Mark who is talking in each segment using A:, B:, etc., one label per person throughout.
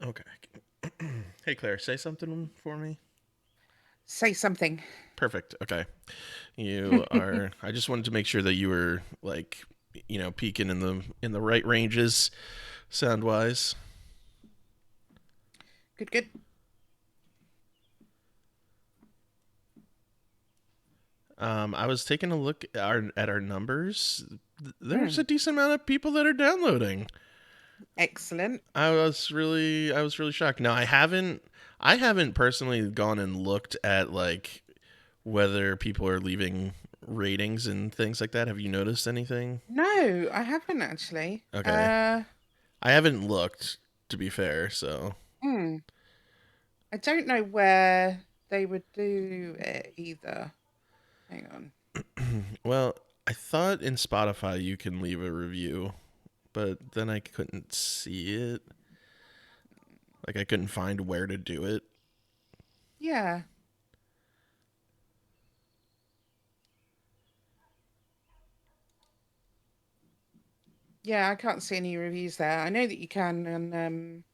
A: Okay. Hey, Claire, say something for me.
B: Say something.
A: Perfect. Okay. You are. I just wanted to make sure that you were peaking in the right ranges, sound wise.
B: Good, good.
A: I was taking a look at our numbers. There's a
B: Mm,
A: decent amount of people that are downloading.
B: excellent.
A: I was really shocked. Now I haven't personally gone and looked at like whether people are leaving ratings and things like that. Have you noticed anything?
B: No, I haven't actually.
A: Okay. I haven't looked, to be fair, so.
B: Hmm. I don't know where they would do it either. Hang on.
A: Well, I thought in Spotify you can leave a review, but then I couldn't see it. Like, I couldn't find where to do it.
B: Yeah. Yeah, I can't see any reviews there. I know that you can on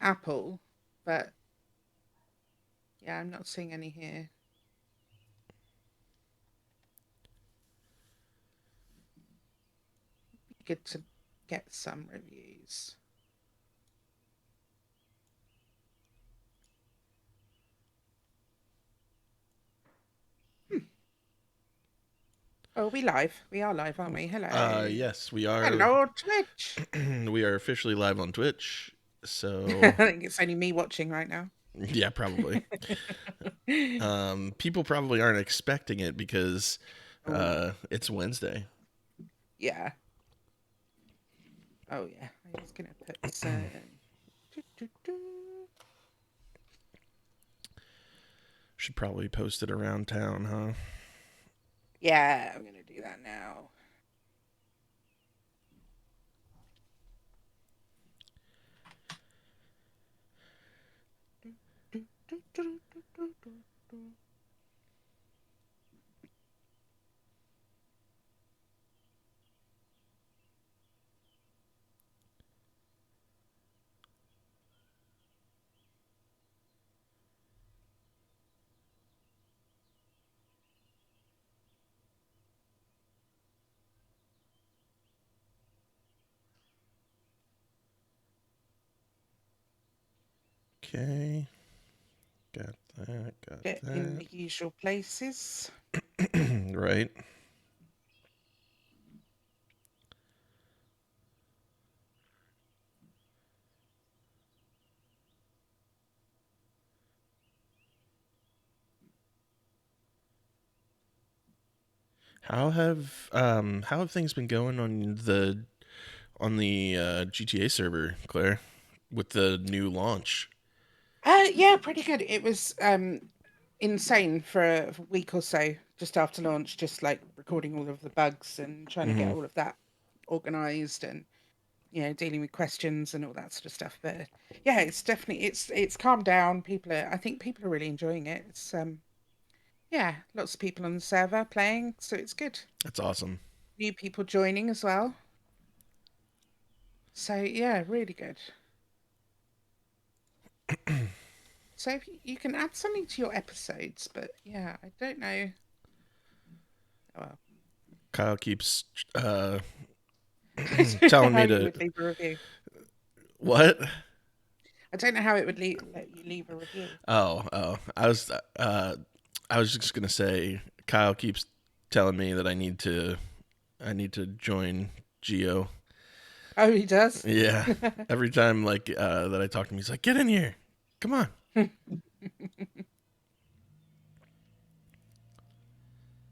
B: Apple, but yeah, I'm not seeing any here. Good to get some reviews. Hmm. Oh, we live. We are live, aren't we? Hello.
A: Yes, we are.
B: Hello, Twitch.
A: We are officially live on Twitch.
B: I
A: So,
B: think it's only me watching right now.
A: yeah, probably. People probably aren't expecting it because
B: Oh,
A: it's Wednesday.
B: yeah. Oh, yeah. I was going to put some. doo, doo, doo.
A: Should probably post it around town, huh?
B: Yeah, I'm going to do that now. Doo, doo, doo, doo, doo, doo, doo, doo.
A: Okay. Got that. Got
B: Get in
A: that.
B: the usual places.
A: Right. How have things been going on the GTA server, Claire, with the new launch?
B: Yeah, pretty good. It was insane for a week or so just after launch, just like recording all of the bugs and trying to get
A: Mm-hmm.
B: all of that organized and dealing with questions and all that sort of stuff. But yeah, it's definitely it's calmed down. I think people are really enjoying it. It's yeah, lots of people on the server playing, so it's good.
A: That's awesome.
B: New people joining as well. So yeah, really good. So if you can add something to your episodes, but yeah, I don't know. Oh, well,
A: Kyle keeps
B: I don't know
A: telling
B: how
A: me
B: you
A: to
B: would leave a review.
A: what?
B: I don't know how it would let you leave a review.
A: Oh. I was just gonna say Kyle keeps telling me that I need to join Geo.
B: Oh, he does.
A: Yeah. Every time that I talk to him, he's like, "Get in here, come on."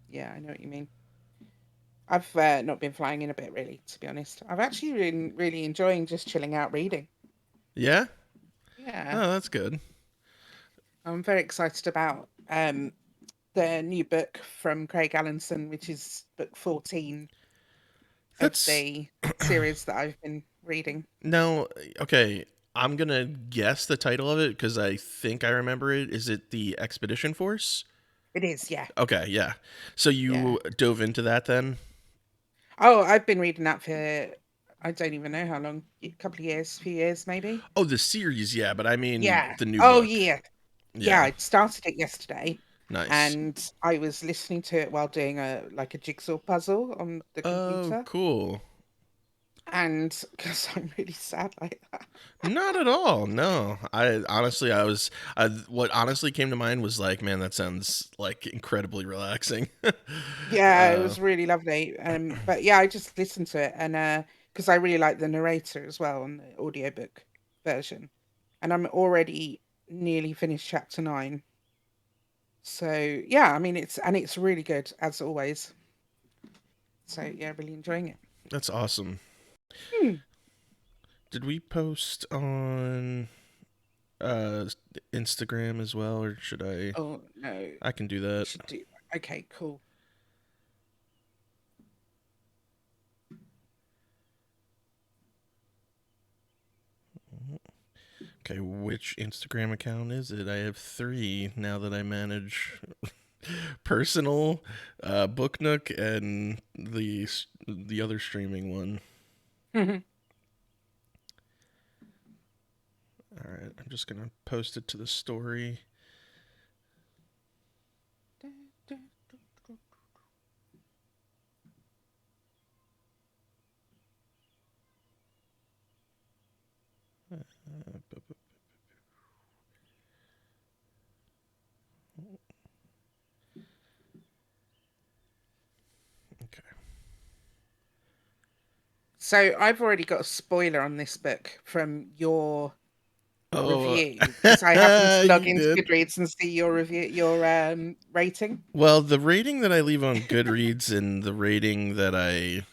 B: Yeah, I know what you mean. I've not been flying in a bit, really, to be honest. I've actually been really enjoying just chilling out reading.
A: Yeah.
B: Yeah,
A: Oh, that's good.
B: I'm very excited about the new book from Craig Allenson, which is book 14 of
A: That's
B: the series that I've been reading.
A: no okay. I'm gonna guess the title of it because I think I remember it. Is it the Expedition Force?
B: It is, yeah,
A: Okay, yeah. So
B: yeah.
A: you dove into that then?
B: Oh, I've been reading that for. I don't even know how long. A couple of years, few years maybe.
A: Oh, the series, yeah, but I mean
B: Yeah.
A: the new
B: Oh
A: book.
B: yeah. Yeah,
A: Yeah,
B: I started it yesterday
A: nice.
B: and I was listening to it while doing a jigsaw puzzle on the
A: Oh,
B: computer.
A: cool.
B: And because I'm really sad like that.
A: Not at all. No, I honestly, what honestly came to mind was like, man, that sounds like incredibly relaxing.
B: Yeah, it
A: uh,
B: was really lovely. But yeah, I just listened to it and because I really like the narrator as well on the audiobook version. And I'm already nearly finished chapter 9. So yeah, I mean it's really good as always. So yeah, really enjoying it.
A: that's awesome.
B: Hmm.
A: Did we post on uh Instagram as well, or should I?
B: Oh no,
A: I can do
B: we
A: that.
B: should do. Okay, cool.
A: Okay, which Instagram account is it? I have three now that I manage personal, Book Nook, and the other streaming one. All right, I'm just gonna post it to the story. Okay.
B: So I've already got a spoiler on this book from your
A: Oh,
B: review because I happened to log
A: you
B: into
A: did.
B: Goodreads and see your review, your rating.
A: Well, the rating that I leave on Goodreads and the rating that I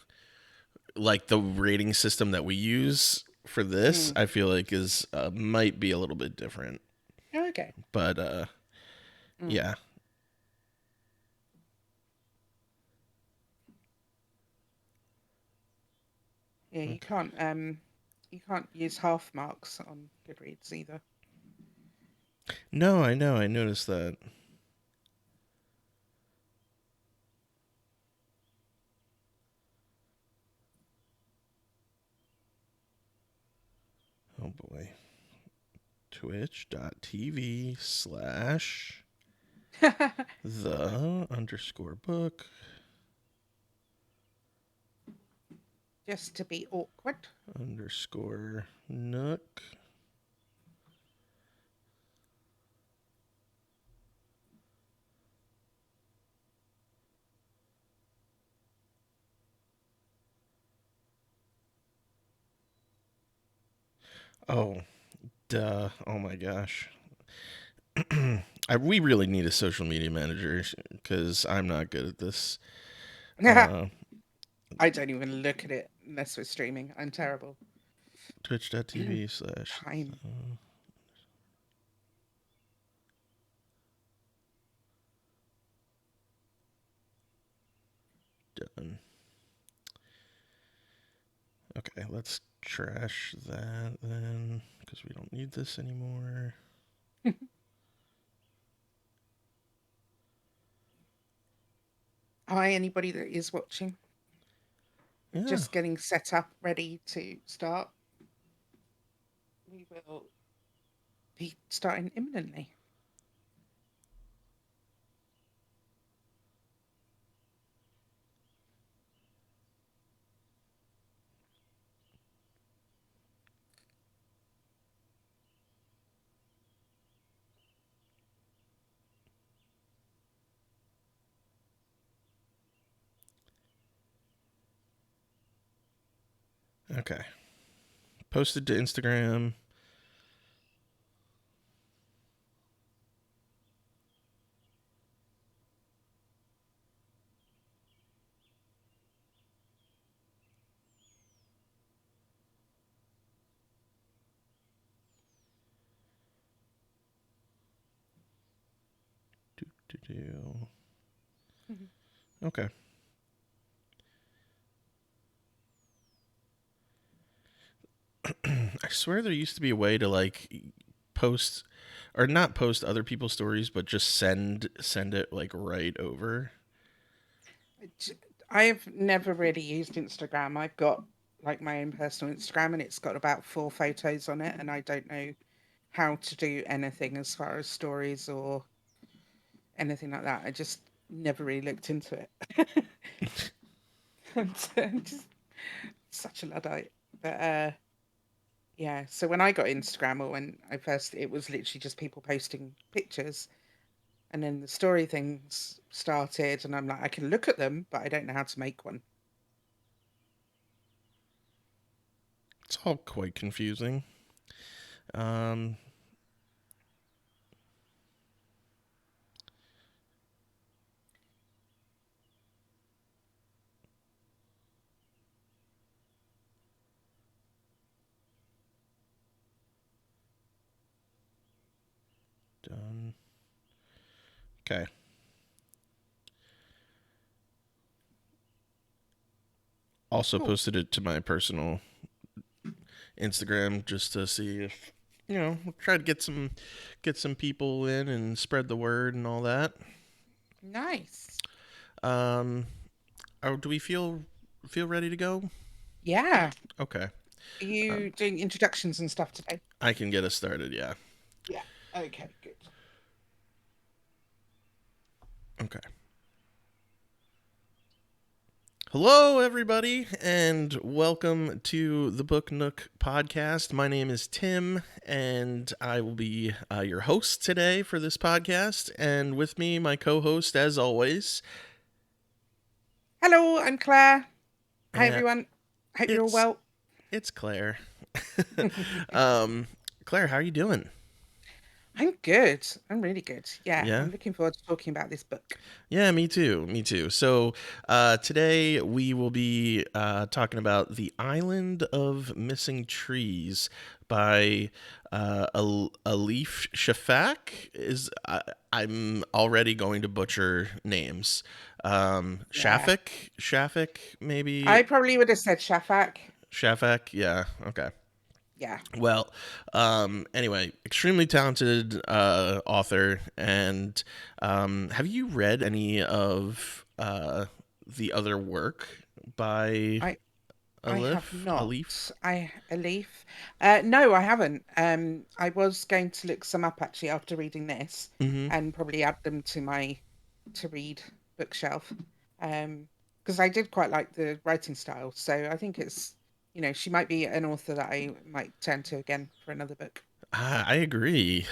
A: like, the rating system that we use for this,
B: Mm.
A: I feel like is might be a little bit different.
B: Oh, okay.
A: But
B: Mm.
A: yeah.
B: Yeah,
A: Okay.
B: you can't use half marks on Goodreads either.
A: No, I know. I noticed that. Oh boy. Twitch.tv/the_book
B: Just to be awkward.
A: underscore nook. Oh, duh. Oh my gosh. We really need a social media manager because I'm not good at this. Uh,
B: I don't even look at it unless we're streaming. I'm terrible.
A: Twitch.tv slash
B: Time.
A: done. Okay, let's trash that then because we don't need this anymore.
B: Hi, anybody that is watching.
A: Yeah.
B: Just getting set up, ready to start. We will be starting imminently.
A: Okay. Posted to Instagram. Do, do, do.
B: Mhm.
A: Okay. I swear there used to be a way to like post or not post other people's stories, but just send it like right over.
B: I've never really used Instagram. I've got like my own personal Instagram, and it's got about 4 photos on it, and I don't know how to do anything as far as stories or anything like that. I just never really looked into it. I'm just such a luddite. But yeah, so when I got Instagram, or when I first, it was literally just people posting pictures, and then the story things started, and I'm like, I can look at them, but I don't know how to make one.
A: It's all quite confusing. Um, done. Okay. Also
B: Cool.
A: posted it to my personal Instagram just to see if try to get some people in and spread the word and all that.
B: Nice.
A: Um, do we feel ready to go?
B: Yeah.
A: Okay.
B: Are
A: Um,
B: you doing introductions and stuff today?
A: I can get us started. Yeah.
B: Yeah. Okay, good.
A: Okay. Hello, everybody, and welcome to the Book Nook podcast. My name is Tim, and I will be your host today for this podcast. And with me, my co-host, as always,
B: Hello, I'm Claire. Hi,
A: uh,
B: everyone. Hope you're all
A: it's
B: well.
A: it's Claire. um, Claire, how are you doing?
B: I'm good. I'm really good. Yeah,
A: Yeah.
B: I'm looking forward to talking about this book.
A: Yeah, me too. Me too. So today we will be talking about The Island of Missing Trees by Elif Shafak. I'm already going to butcher names.
B: Yeah.
A: Shafak, maybe
B: I probably would have said Shafak.
A: Shafak. Yeah. Okay.
B: Yeah.
A: Well, anyway, extremely talented author. And have you read any of the other work by
B: I I have
A: Elif?
B: not.
A: Elif?
B: A leaf. No, I haven't. I was going to look some up actually after reading this,
A: Mm-hmm.
B: and probably add them to my to read bookshelf. Because I did quite like the writing style, so I think it's she might be an author that I might turn to again for another book.
A: I agree.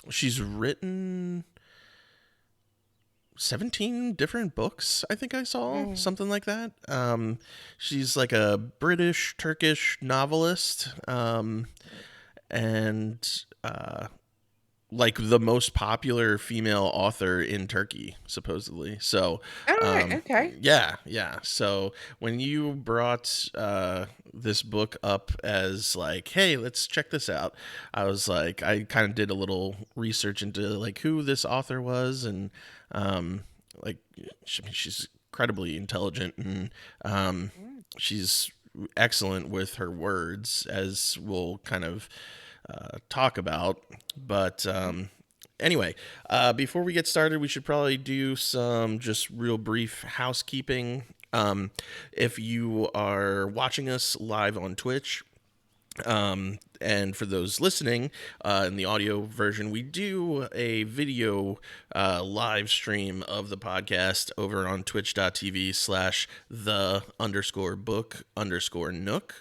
A: She's written 17 different books, I think I saw,
B: Mm.
A: something like that. She's like a British Turkish novelist. And like the most popular female author in Turkey, supposedly. So,
B: All right. Okay.
A: yeah, yeah. So when you brought this book up as like, hey, let's check this out, I was like, I kind of did a little research into like who this author was, and like, she's incredibly intelligent, and
B: Mm.
A: she's excellent with her words, as we'll kind of talk about. But anyway, before we get started, we should probably do some just real brief housekeeping. If you are watching us live on Twitch, and for those listening in the audio version, we do a video live stream of the podcast over on twitch.tv/the_book_nook.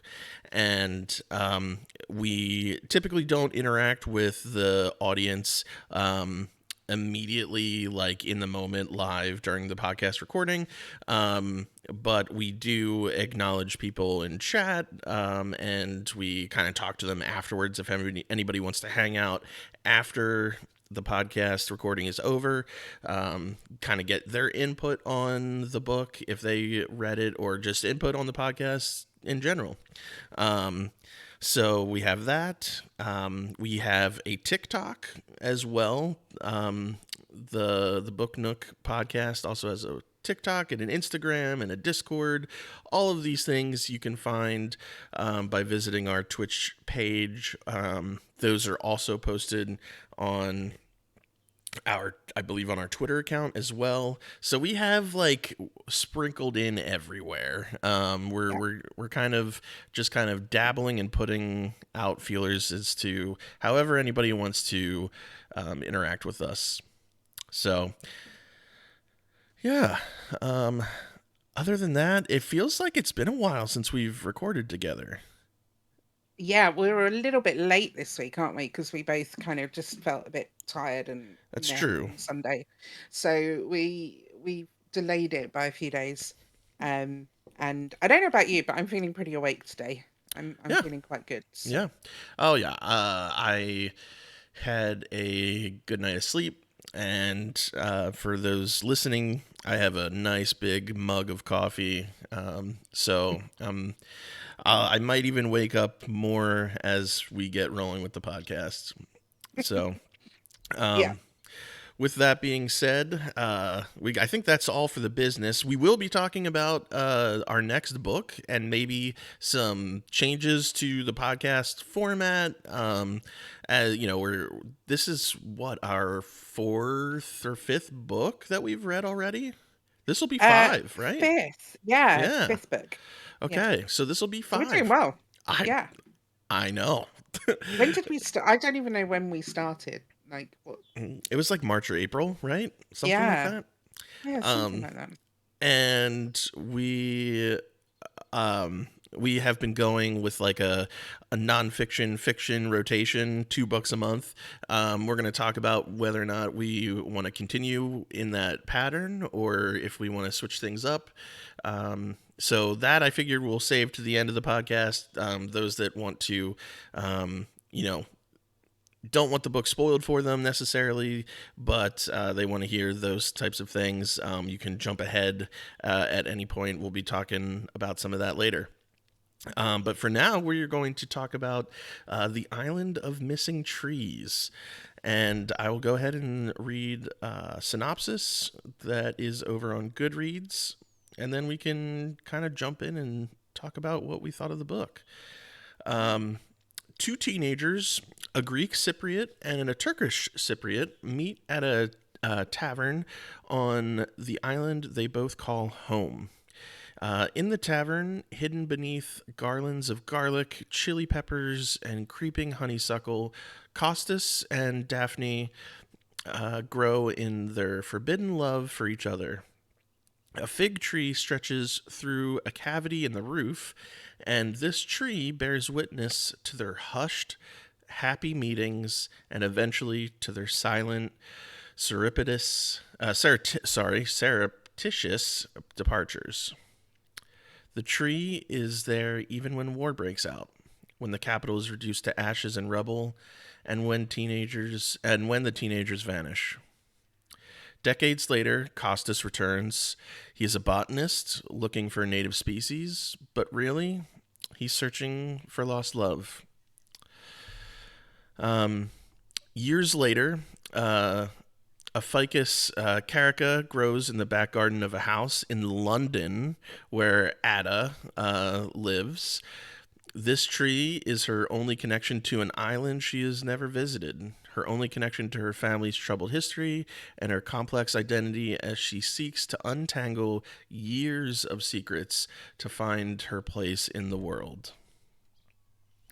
A: And we typically don't interact with the audience immediately, like in the moment, live during the podcast recording. But we do acknowledge people in chat, and we kind of talk to them afterwards if anybody wants to hang out after the podcast recording is over, kind of get their input on the book if they read it, or just input on the podcast in general. So we have that. We have a TikTok as well. The Book Nook podcast also has a TikTok and an Instagram and a Discord. All of these things you can find by visiting our Twitch page. Those are also posted on I believe on our Twitter account as well. So we have like sprinkled in everywhere.
B: Yeah.
A: We're kind of dabbling and putting out feelers as to however anybody wants to interact with us. So yeah. Um, Other than that, it feels like it's been a while since we've recorded together.
B: Yeah, we were a little bit late this week, aren't we? Because we both kind of just felt a bit tired and
A: That's
B: meh
A: true.
B: on Sunday. So we delayed it by a few days. Um, and I don't know about you, but I'm feeling pretty awake today. I'm
A: Yeah.
B: feeling quite good. So
A: Yeah. Oh yeah. I had a good night of sleep. And for those listening, I have a nice big mug of coffee. I might even wake up more as we get rolling with the podcast. So,
B: yeah.
A: um, with that being said, I think that's all for the business. We will be talking about our next book and maybe some changes to the podcast format. As you know, this is what our fourth or fifth book that we've read already. This will be
B: Uh,
A: five, right?
B: fifth. Yeah,
A: Yeah.
B: fifth book. Yeah.
A: Okay, so this will be
B: So we're doing
A: five.
B: well.
A: I
B: Yeah.
A: I know.
B: When did we start? I don't even know when we started. Like what?
A: It was like March or April, right? Something like
B: Yeah.
A: that.
B: Yeah, something
A: Um,
B: like that.
A: and we have been going with like a nonfiction fiction rotation, 2 books a month. We're going to talk about whether or not we want to continue in that pattern or if we want to switch things up. So that I figured we'll save to the end of the podcast. Those that want to, you know, don't want the book spoiled for them necessarily, but they want to hear those types of things. You can jump ahead at any point. We'll be talking about some of that later. But for now, we're going to talk about The Island of Missing Trees. And I will go ahead and read a synopsis that is over on Goodreads. And then we can kind of jump in and talk about what we thought of the book. Two teenagers, a Greek Cypriot and a Turkish Cypriot, meet at a tavern on the island they both call home. In the tavern, hidden beneath garlands of garlic, chili peppers, and creeping honeysuckle, Costas and Daphne grow in their forbidden love for each other. A fig tree stretches through a cavity in the roof, and this tree bears witness to their hushed, happy meetings and eventually to their silent, surreptitious departures. The tree is there even when war breaks out, when the capital is reduced to ashes and rubble, and when the teenagers vanish. Decades later, Costas returns. He is a botanist looking for a native species, but really, he's searching for lost love. Um, Years later, a ficus carica grows in the back garden of a house in London where Ada lives. This tree is her only connection to an island she has never visited, her only connection to her family's troubled history, and her complex identity as she seeks to untangle years of secrets to find her place in the world.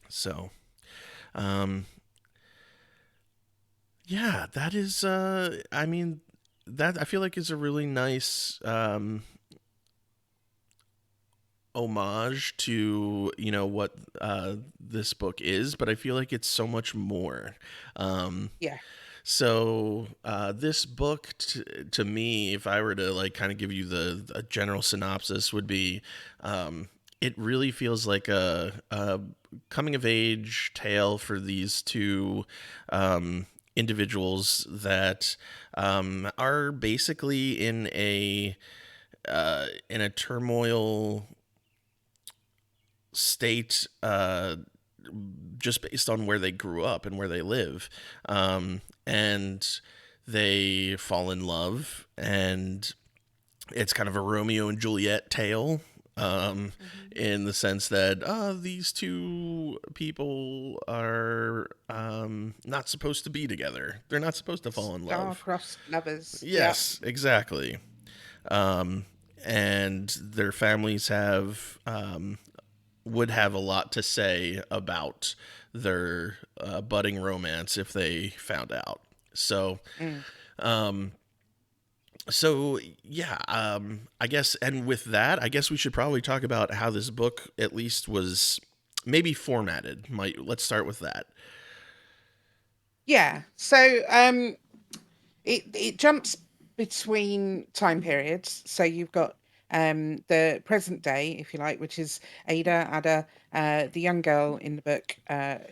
A: So, um, yeah, that is, I mean, that I feel like is a really nice homage to what this book is, but I feel like it's so much more. Um,
B: Yeah.
A: this book to me, if I were to like kind of give you the general synopsis, would be it really feels like a coming of age tale for these two individuals that are basically in a turmoil state, just based on where they grew up and where they live. And they fall in love, and it's kind of a Romeo and Juliet tale.
B: Hmm.
A: In the sense that these two two people are not supposed to be together. They're not supposed to fall in love.
B: Star-crossed lovers. Yeah.
A: Yes, exactly. Um, and their families have would have a lot to say about their budding romance if they found out. So,
B: Mm.
A: um, so yeah, I guess, and with that, I guess we should probably talk about how this book at least was maybe formatted. Let's start with that.
B: Yeah. So it jumps between time periods. So you've got the present day, if you like, which is Ada. The young girl in the book,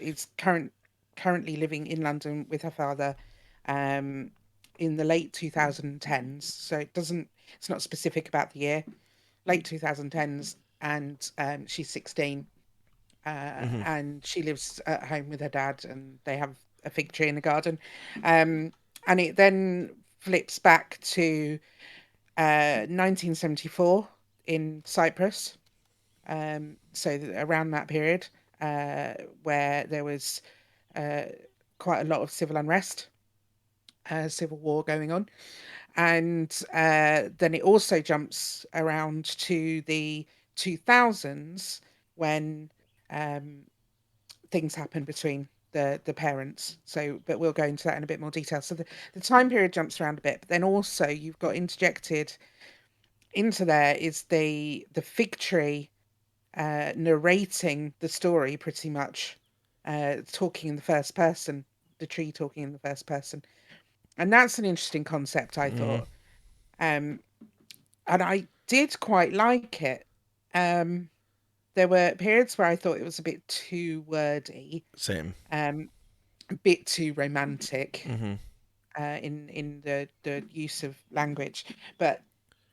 B: is currently living in London with her father, um, in the late 2010s. So it's not specific about the year, late 2010s, and she's 16,
A: Hmm.
B: and she lives at home with her dad, and they have a fig tree in the garden. Um, and it then flips back to 1974 in Cyprus. Around that period, uh, where there was uh, quite a lot of civil unrest, civil war going on. And then it also jumps around to the 2000s when um, things happen between the parents. So, but we'll go into that in a bit more detail. So the time period jumps around a bit, but then also you've got interjected into there is the fig tree narrating the story pretty much, talking in the first person, the tree talking in the first person, and that's an interesting concept, I
A: Hmm.
B: thought. Um, and I did quite like it. Um, there were periods where I thought it was a bit too wordy,
A: Same.
B: um, a bit too romantic,
A: Hmm.
B: in the use of language, but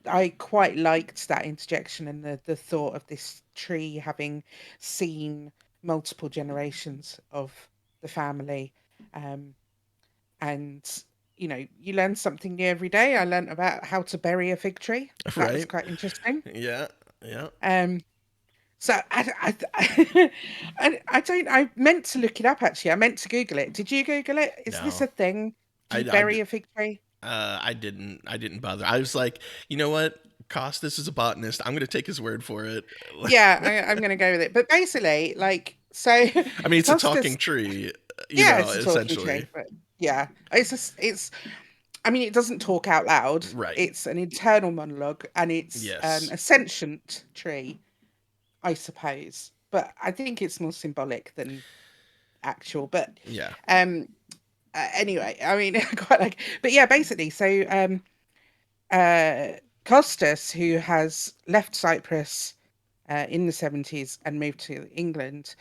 B: I quite liked that interjection and the thought of this tree having seen multiple generations of the family. Um, and you learn something new every day. I learned about how to bury a fig tree. That was
A: Right?
B: quite interesting.
A: Yeah. Yeah.
B: Um, so I don't. I meant to look it up actually. I meant to Google it. Did you Google it? Is this
A: No,
B: a thing? Do you
A: I
B: bury a fig tree?
A: I didn't. I didn't bother. I was like, you know what? Costas is a botanist. I'm going to take his word for it.
B: Yeah, I'm going to go with it. But basically, like, so
A: I mean, it's a
B: Costas,
A: talking tree,
B: yeah, it's a talking
A: essentially.
B: tree, but yeah, it's. I mean, it doesn't talk out loud.
A: Right.
B: It's an internal monologue, and it's
A: Yes.
B: a sentient tree, I suppose. But I think it's more symbolic than actual. But
A: Yeah.
B: um, anyway, I mean, I quite like. But yeah, basically, so uh, Costas, who has left Cyprus in the 70s and moved to England,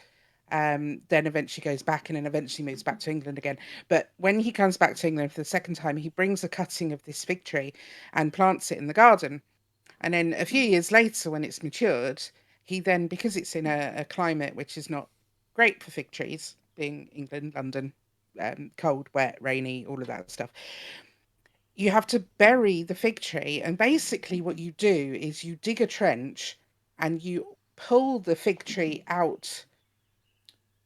B: then eventually goes back and then eventually moves back to England again. But when he comes back to England for the second time, he brings a cutting of this fig tree and plants it in the garden. And then a few years later, when it's matured, he then, because it's in a climate which is not great for fig trees, being England, London, cold, wet, rainy, all of that stuff, you have to bury the fig tree. And basically, what you do is you dig a trench and you pull the fig tree out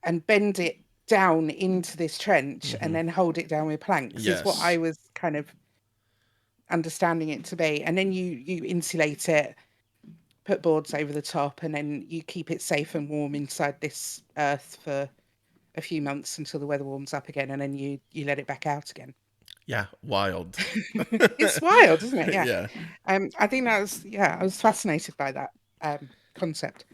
B: and bend it down into this trench and
A: Hmm.
B: then hold it down with planks, is what I
A: Yes.
B: was kind of understanding it to be. And then you insulate it, put boards over the top, and then you keep it safe and warm inside this earth for a few months until the weather warms up again, and then you let it back out again.
A: Yeah. Wild.
B: It's wild, isn't it? Yeah.
A: Yeah.
B: I think that was, yeah, I was fascinated by that concept.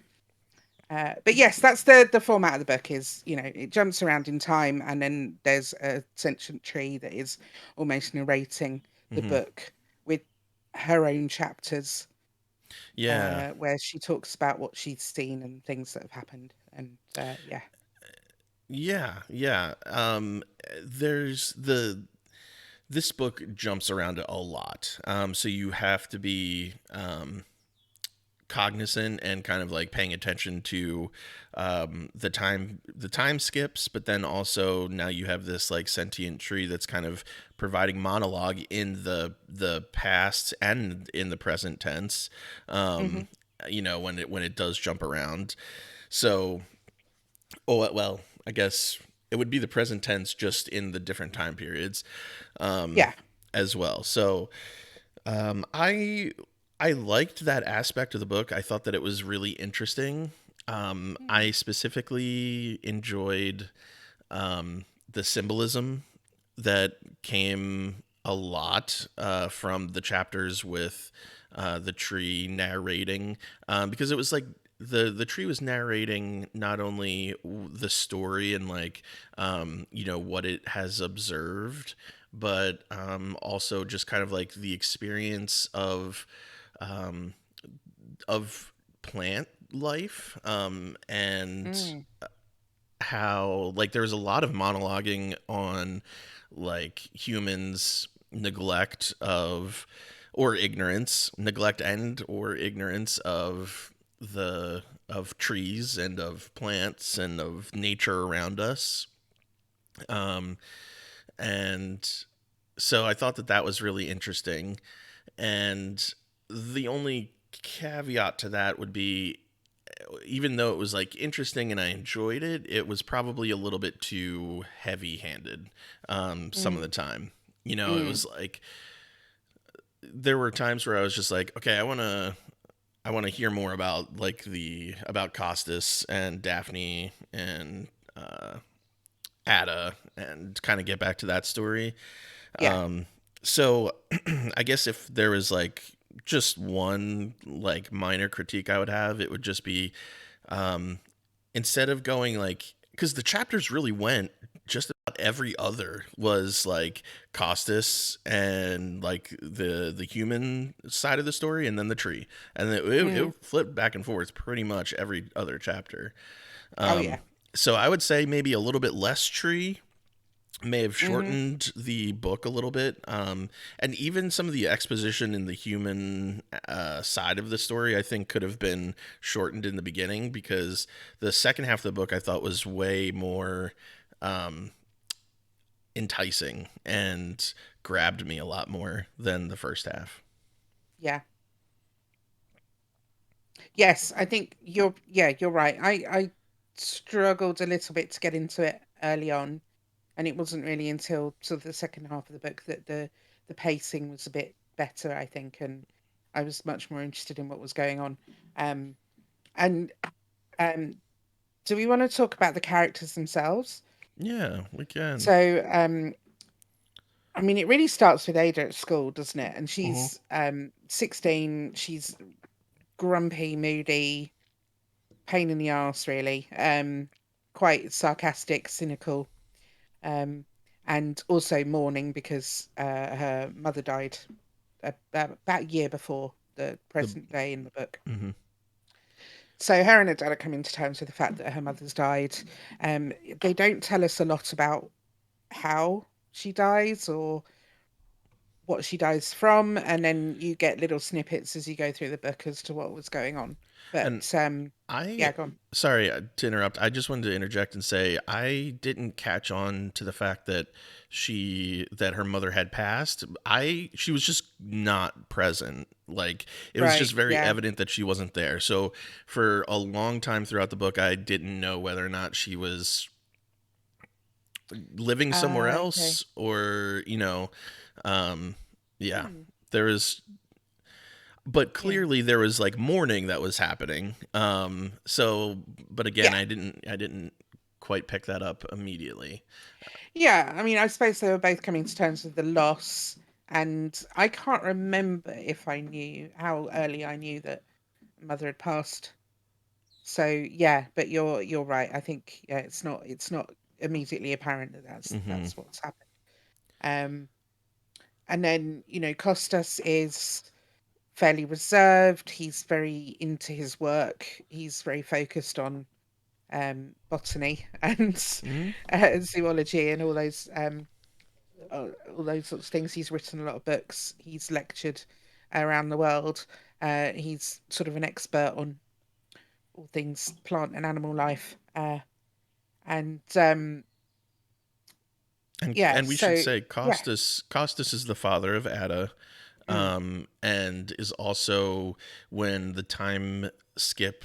B: But yes, that's the format of the book. Is it jumps around in time, and then there's a sentient tree that is almost narrating the
A: Hmm.
B: book with her own chapters,
A: Yeah.
B: where she talks about what she's seen and things that have happened. And yeah.
A: Yeah. Yeah. There's the this book jumps around a lot. So you have to be cognizant and kind of like paying attention to the time skips, but then also now you have this like sentient tree that's kind of providing monologue in the past and in the present tense.
B: Hmm.
A: When it does jump around. So Oh well, I guess it would be the present tense, just in the different time periods, um,
B: Yeah.
A: as well. So I liked that aspect of the book. I thought that it was really interesting. I
B: Mm.
A: specifically enjoyed the symbolism that came a lot from the chapters with the tree narrating, because it was like the tree was narrating not only the story and like what it has observed, but also just kind of like the experience um, of plant life, and
B: Mm.
A: how like there was a lot of monologuing on like humans neglect of or ignorance neglect and or ignorance of the of trees and of plants and of nature around us, um and so I thought that that was really interesting. And the only caveat to that would be, even though it was like interesting and I enjoyed it, it was probably a little bit too heavy handed some of
B: Mm.
A: the time. It
B: Mm.
A: was like there were times where I was just like, okay, I want to hear more about like the about Costas and Daphne and Ada and kind of get back to that story.
B: Yeah.
A: So I guess if there was like just one like minor critique I would have, it would just be, um, instead of going like, because the chapters really went just about every other was like Costas and like the human side of the story and then the tree, and
B: Mm.
A: it flipped back and forth pretty much every other chapter.
B: Oh yeah.
A: So I would say maybe a little bit less tree may have
B: Hmm.
A: shortened the book a little bit, and even some of the exposition in the human side of the story I think could have been shortened in the beginning, because the second half of the book I thought was way more um, enticing and grabbed me a lot more than the first half.
B: Yeah. Yes, I think you're right. I struggled a little bit to get into it early on, and it wasn't really until sort of the second half of the book that the pacing was a bit better, I think, and I was much more interested in what was going on. Um, and um, do we want to talk about the characters themselves?
A: Yeah, we can.
B: So, I mean, it really starts with Ada at school, doesn't it? And
A: Uh-huh.
B: she's 16. She's grumpy, moody, pain in the arse, really. Quite sarcastic, cynical, um, and also mourning because her mother died about a year before the
A: The
B: present day in the book.
A: mm-hmm.
B: So her and her dad are coming to terms with the fact that her mother's died. Um, they don't tell us a lot about how she dies or what she dies from, and then you get little snippets as you go through the book as to what was going on.
A: And
B: But
A: I,
B: yeah, go on.
A: sorry to interrupt. I just wanted to interject and say I didn't catch on to the fact that that her mother had passed. She was just not present. Like it was just
B: Right,
A: very
B: yeah.
A: evident that she wasn't there. So for a long time throughout the book, I didn't know whether or not she was living somewhere
B: Okay.
A: else, or um, yeah,
B: Hmm.
A: there was, but
B: Yeah.
A: clearly there was like mourning that was happening. So, but again,
B: Yeah.
A: I didn't quite pick that up immediately.
B: Yeah. I mean, I suppose they were both coming to terms with the loss, and I can't remember if I knew how early I knew that mother had passed. So yeah, but you're right. I think yeah, it's not immediately apparent that
A: Hmm.
B: that's what's happened. Um, and then Costas is fairly reserved. He's very into his work. He's very focused on botany and
A: Hmm.
B: zoology and all those sorts of things. He's written a lot of books. He's lectured around the world. He's sort of an expert on all things plant and animal life. And yeah,
A: And we should
B: so
A: say
B: yeah,
A: Costas is the father of Ada,
B: mm,
A: and is also, when the time skip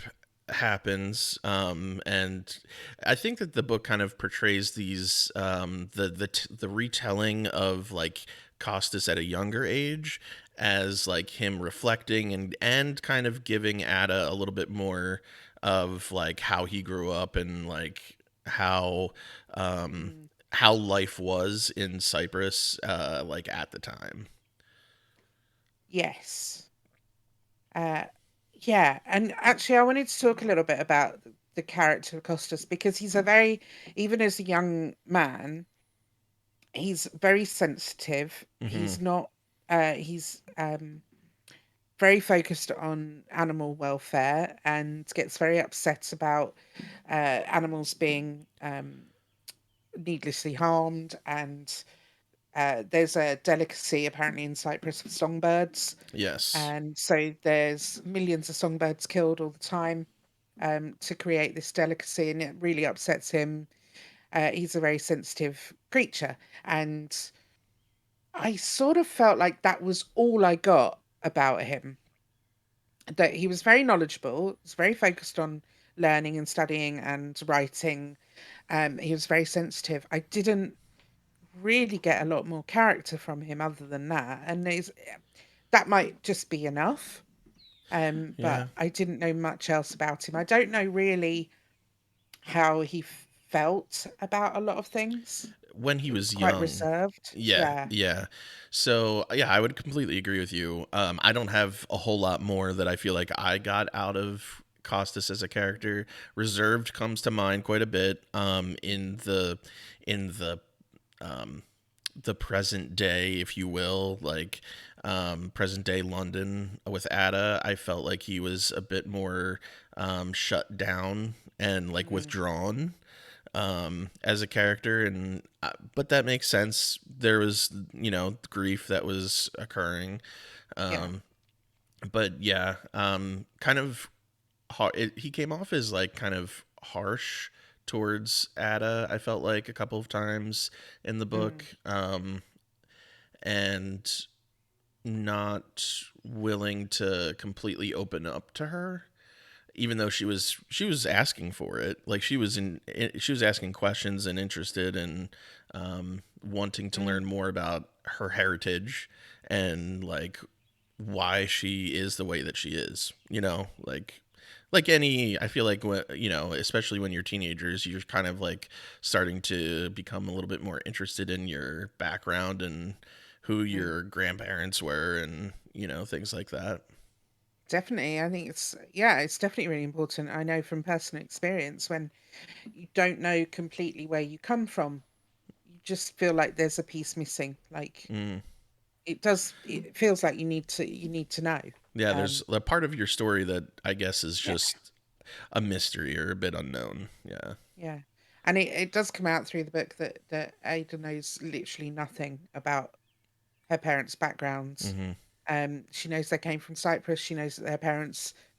A: happens, and I think that the book kind of portrays these the retelling of like Costas at a younger age as like him reflecting and kind of giving Ada a little bit more of like how he grew up and like um
B: Mm,
A: how life was in Cyprus like at the time.
B: yes. Uh, yeah, and actually, I wanted to talk a little bit about the character of Costas because he's a very, even as a young man, he's very sensitive.
A: Hmm.
B: He's not, he's very focused on animal welfare and gets very upset about animals being needlessly harmed. And there's a delicacy apparently in Cyprus for songbirds.
A: Yes.
B: And so there's millions of songbirds killed all the time to create this delicacy, and it really upsets him. He's a very sensitive creature, and I sort of felt like that was all I got about him. That he was very knowledgeable, was very focused on learning and studying and writing. He was very sensitive. I didn't really get a lot more character from him other than that, and that might just be enough.
A: Yeah.
B: But I didn't know much else about him. I don't know really how he felt about a lot of things.
A: When he
B: He was
A: was
B: quite
A: young.
B: reserved.
A: Yeah,
B: Yeah.
A: yeah. So yeah, I would completely agree with you. I don't have a whole lot more that I feel like I got out of Costas as a character. Reserved comes to mind quite a bit. In um, the present day, if you will, like present day London with Ada, I felt like he was a bit more shut down and like
B: Mm,
A: withdrawn as a character, and but that makes sense. There was grief that was occurring,
B: yeah.
A: um, but yeah, kind of he came off as like kind of harsh towards Ada. I felt like a couple of times in the book,
B: Mm,
A: and not willing to completely open up to her even though she was asking for it, like she was asking questions and interested and wanting to
B: mm,
A: learn more about her heritage and like why she is the way that she is, like any, I feel like especially when you're teenagers, you're kind of like starting to become a little bit more interested in your background and who
B: mm.
A: your grandparents were and things like that.
B: Definitely. I think yeah, it's definitely really important. I know from personal experience when you don't know completely where you come from, you just feel like there's a piece missing. Like
A: Mm.
B: it feels like you need to know.
A: Yeah, there's
B: Um,
A: a part of your story that I guess is
B: yeah,
A: just a mystery or a bit unknown. Yeah.
B: yeah. And it does come out through the book that Ada knows literally nothing about her parents' backgrounds.
A: Hmm.
B: She knows they came from Cyprus. She knows that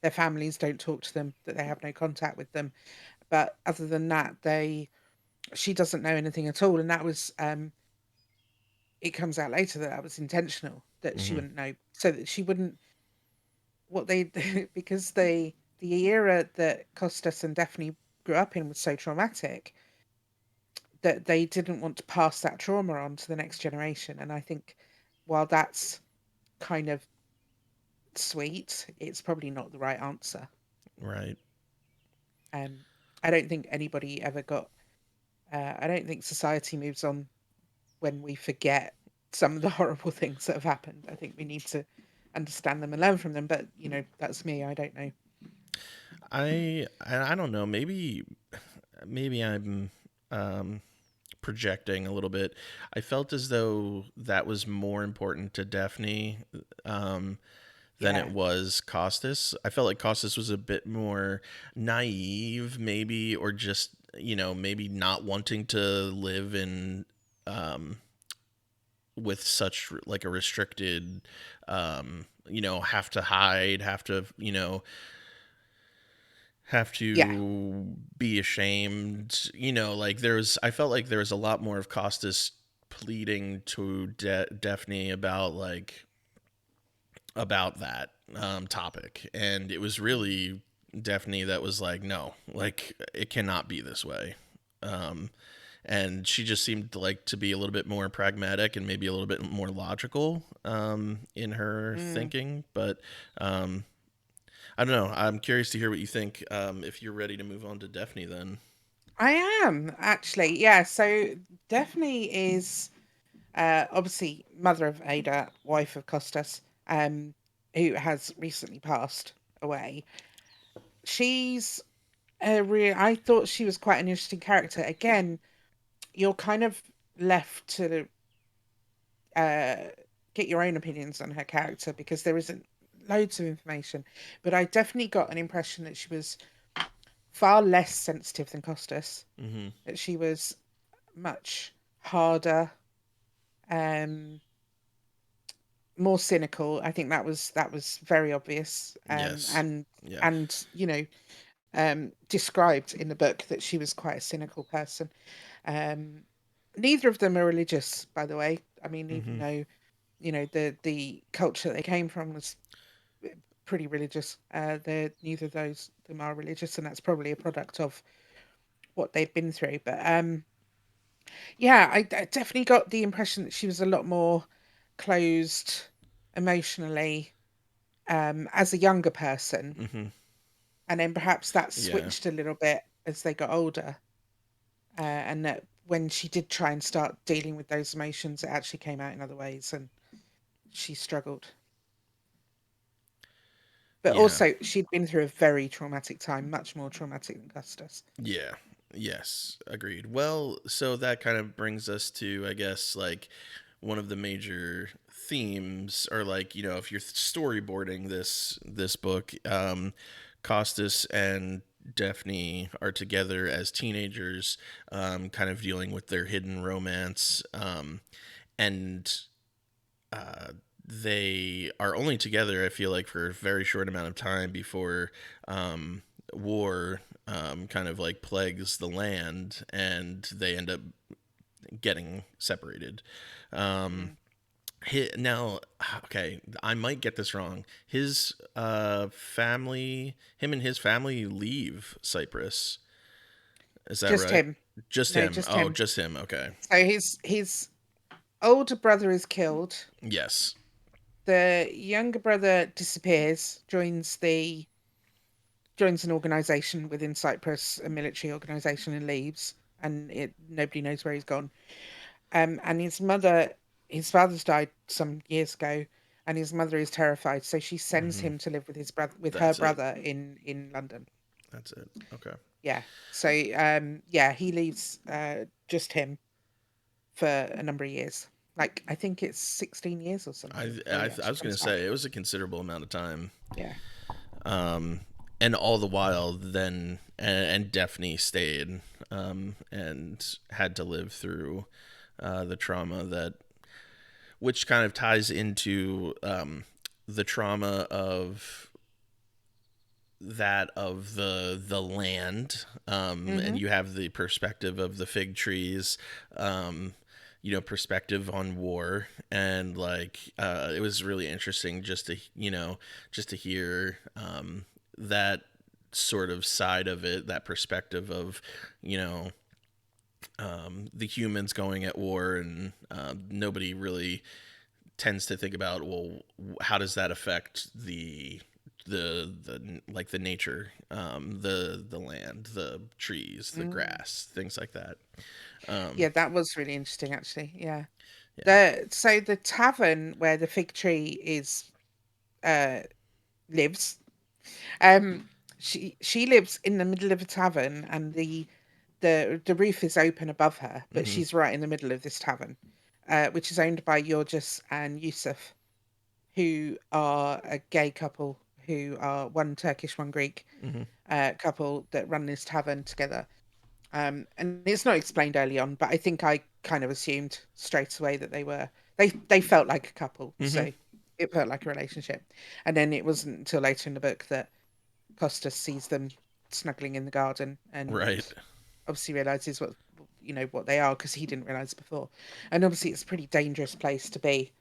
B: their families don't talk to them, that they have no contact with them. But other than that, she doesn't know anything at all. And that was, it comes out later that that was intentional, that she
A: Hmm.
B: wouldn't know, so that she wouldn't, what they, because the era that Costas and Daphne grew up in was so traumatic that they didn't want to pass that trauma on to the next generation. And I think while that's kind of sweet, it's probably not the right answer.
A: Right.
B: Um, I don't think anybody ever got. I don't think society moves on when we forget some of the horrible things that have happened. I think we need to understand them and learn from them. But that's me. I don't know.
A: I don't know. Maybe I'm um, projecting a little bit. I felt as though that was more important to Daphne um, than it
B: Yeah,
A: was Costas. I felt like Costas was a bit more naive, maybe, or just maybe not wanting to live in um, with such like a restricted have to hide, have
B: yeah,
A: to be ashamed, like I felt like there was a lot more of Costas pleading to Daphne about like about that topic, and it was
B: mm,
A: really Daphne that was like, no, like it cannot be this way. Um, and she just seemed like to be a little bit more pragmatic and maybe a little bit more logical in her
B: Mm.
A: thinking. But um, I don't know. I'm curious to hear what you think. If you're ready to move on to Daphne, then.
B: I am actually, yeah. So Daphne is obviously mother of Ada, wife of Costas, who has recently passed away. She's I thought she was quite an interesting character. Again, you're kind of left to uh, get your own opinions on her character because there isn't loads of information. But I definitely got an impression that she was far less sensitive than Costas,
A: Mm-hmm.
B: that she was much harder, um, more cynical. I think that was very obvious,
A: Yes. Yeah.
B: and described in the book that she was quite a cynical person. Um, Neither of them are religious, by the way. I mean, even
A: Mm-hmm.
B: though the culture they came from was pretty religious, they're neither of those them are religious, and that's probably a product of what they've been through. But yeah, I definitely got the impression that she was a lot more closed emotionally as a younger person,
A: Mm-hmm.
B: and then perhaps that
A: Yeah.
B: switched a little bit as they got older, and that when she did try and start dealing with those emotions, it actually came out in other ways, and she struggled. But
A: Yeah.
B: also, she'd been through a very traumatic time, much more traumatic than Custis.
A: Yeah. Yes. Agreed. Well, so that kind of brings us to, I guess, like one of the major themes, or like if you're storyboarding this book, Costas and Daphne are together as teenagers, kind of dealing with their hidden romance, and uh, they are only together, I feel like, for a very short amount of time before war kind of like plagues the land, and they end up getting separated. Um,
B: Mm.
A: now, okay, I might get this wrong. His family, him and his family leave Cyprus. Is that
B: Just
A: right?
B: him.
A: Just
B: No,
A: him.
B: just
A: Oh,
B: him.
A: just him. Okay.
B: So his older brother is killed.
A: Yes.
B: The younger brother disappears, joins an organization within Cyprus, a military organization, and leaves. And nobody knows where he's gone. And his father's died some years ago, and his mother is terrified, so she sends
A: Hmm.
B: him to live with his brother, with her
A: That's it.
B: brother in London.
A: That's it. Okay.
B: Yeah. So yeah, he leaves just him for a number of years. Like I think it's 16 years or something
A: I,
B: before
A: I
B: he
A: I
B: actually
A: was gonna
B: comes
A: say
B: back.
A: it was a considerable amount of time.
B: Yeah.
A: Um, and all the while, then and Daphne stayed and had to live through the trauma that, which kind of ties into the trauma of the land, and
B: Mhm.
A: you have the perspective of the fig trees, um, perspective on war, and like it was really interesting just to hear that sort of side of it, that perspective of you know the humans going at war, and nobody really tends to think about, well, how does that affect the like the nature, the land, the trees, the
B: Mm.
A: grass, things like that. um
B: Yeah, that was really interesting actually. Yeah.
A: yeah.
B: The tavern where the fig tree is uh lives, um she lives in the middle of a tavern, and the roof is open above her, but
A: Hmm.
B: she's right in the middle of this tavern, which is owned by Yorgis and Yusuf, who are a gay couple, who are one Turkish, one Greek
A: Hmm.
B: couple that run this tavern together. And it's not explained early on, but I think I kind of assumed straight away that they felt like a couple,
A: Hmm.
B: so it felt like a relationship. And then it wasn't until later in the book that Costa sees them snuggling in the garden and
A: Right.
B: obviously realizes what they are, because he didn't realize before. And obviously it's a pretty dangerous place to be.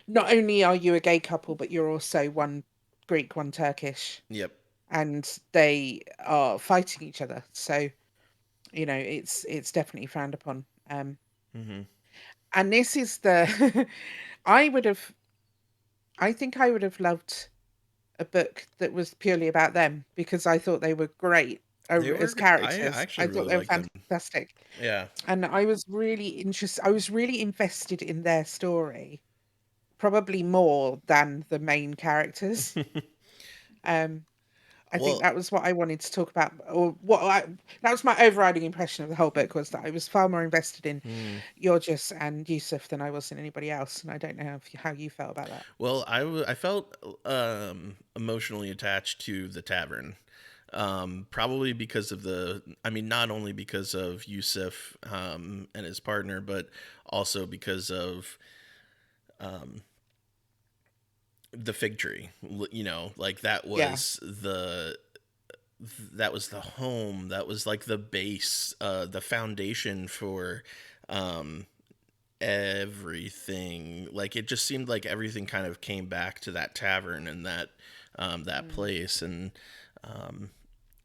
B: Not only are you a gay couple, but you're also one Greek, one Turkish,
A: Yep.
B: and they are fighting each other. So it's definitely frowned upon.
A: Hmm.
B: And this is the I would have I think I would have loved a book that was purely about them because I thought they were great
A: They
B: as
A: were. I
B: characters.
A: actually
B: I thought
A: really
B: they were
A: liked them.
B: fantastic.
A: Yeah.
B: And I was really interested. I was really invested in their story, probably more than the main characters. Um, I think
A: Well,
B: that was what I wanted to talk about, or that was my overriding impression of the whole book was that I was far more invested in
A: hmm.
B: Yorgis and Yusuf than I was in anybody else, and I don't know how you felt about that.
A: Well, I felt emotionally attached to the tavern. Probably because of I mean, not only because of Yusuf and his partner, but also because of um, the fig tree. You know, like
B: Yeah.
A: that was the home. That was like the base, the foundation for um, everything. Like it just seemed like everything kind of came back to that tavern and that
B: Mm,
A: place, and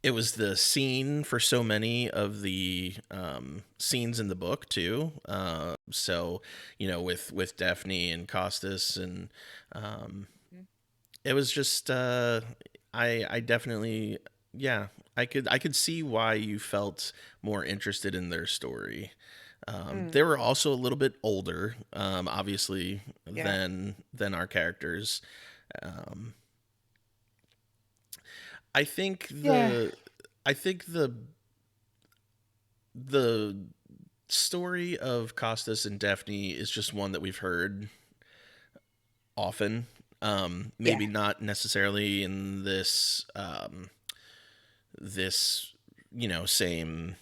A: it was the scene for so many of the scenes in the book too. So with Daphne and Costas, and um,
B: mm,
A: it was just I definitely, yeah, I could see why you felt more interested in their story.
B: mm,
A: They were also a little bit older, obviously,
B: yeah.
A: than our characters. Um, I think
B: Yeah.
A: the I think the story of Costas and Daphne is just one that we've heard often.
B: Yeah.
A: Maybe not necessarily in this same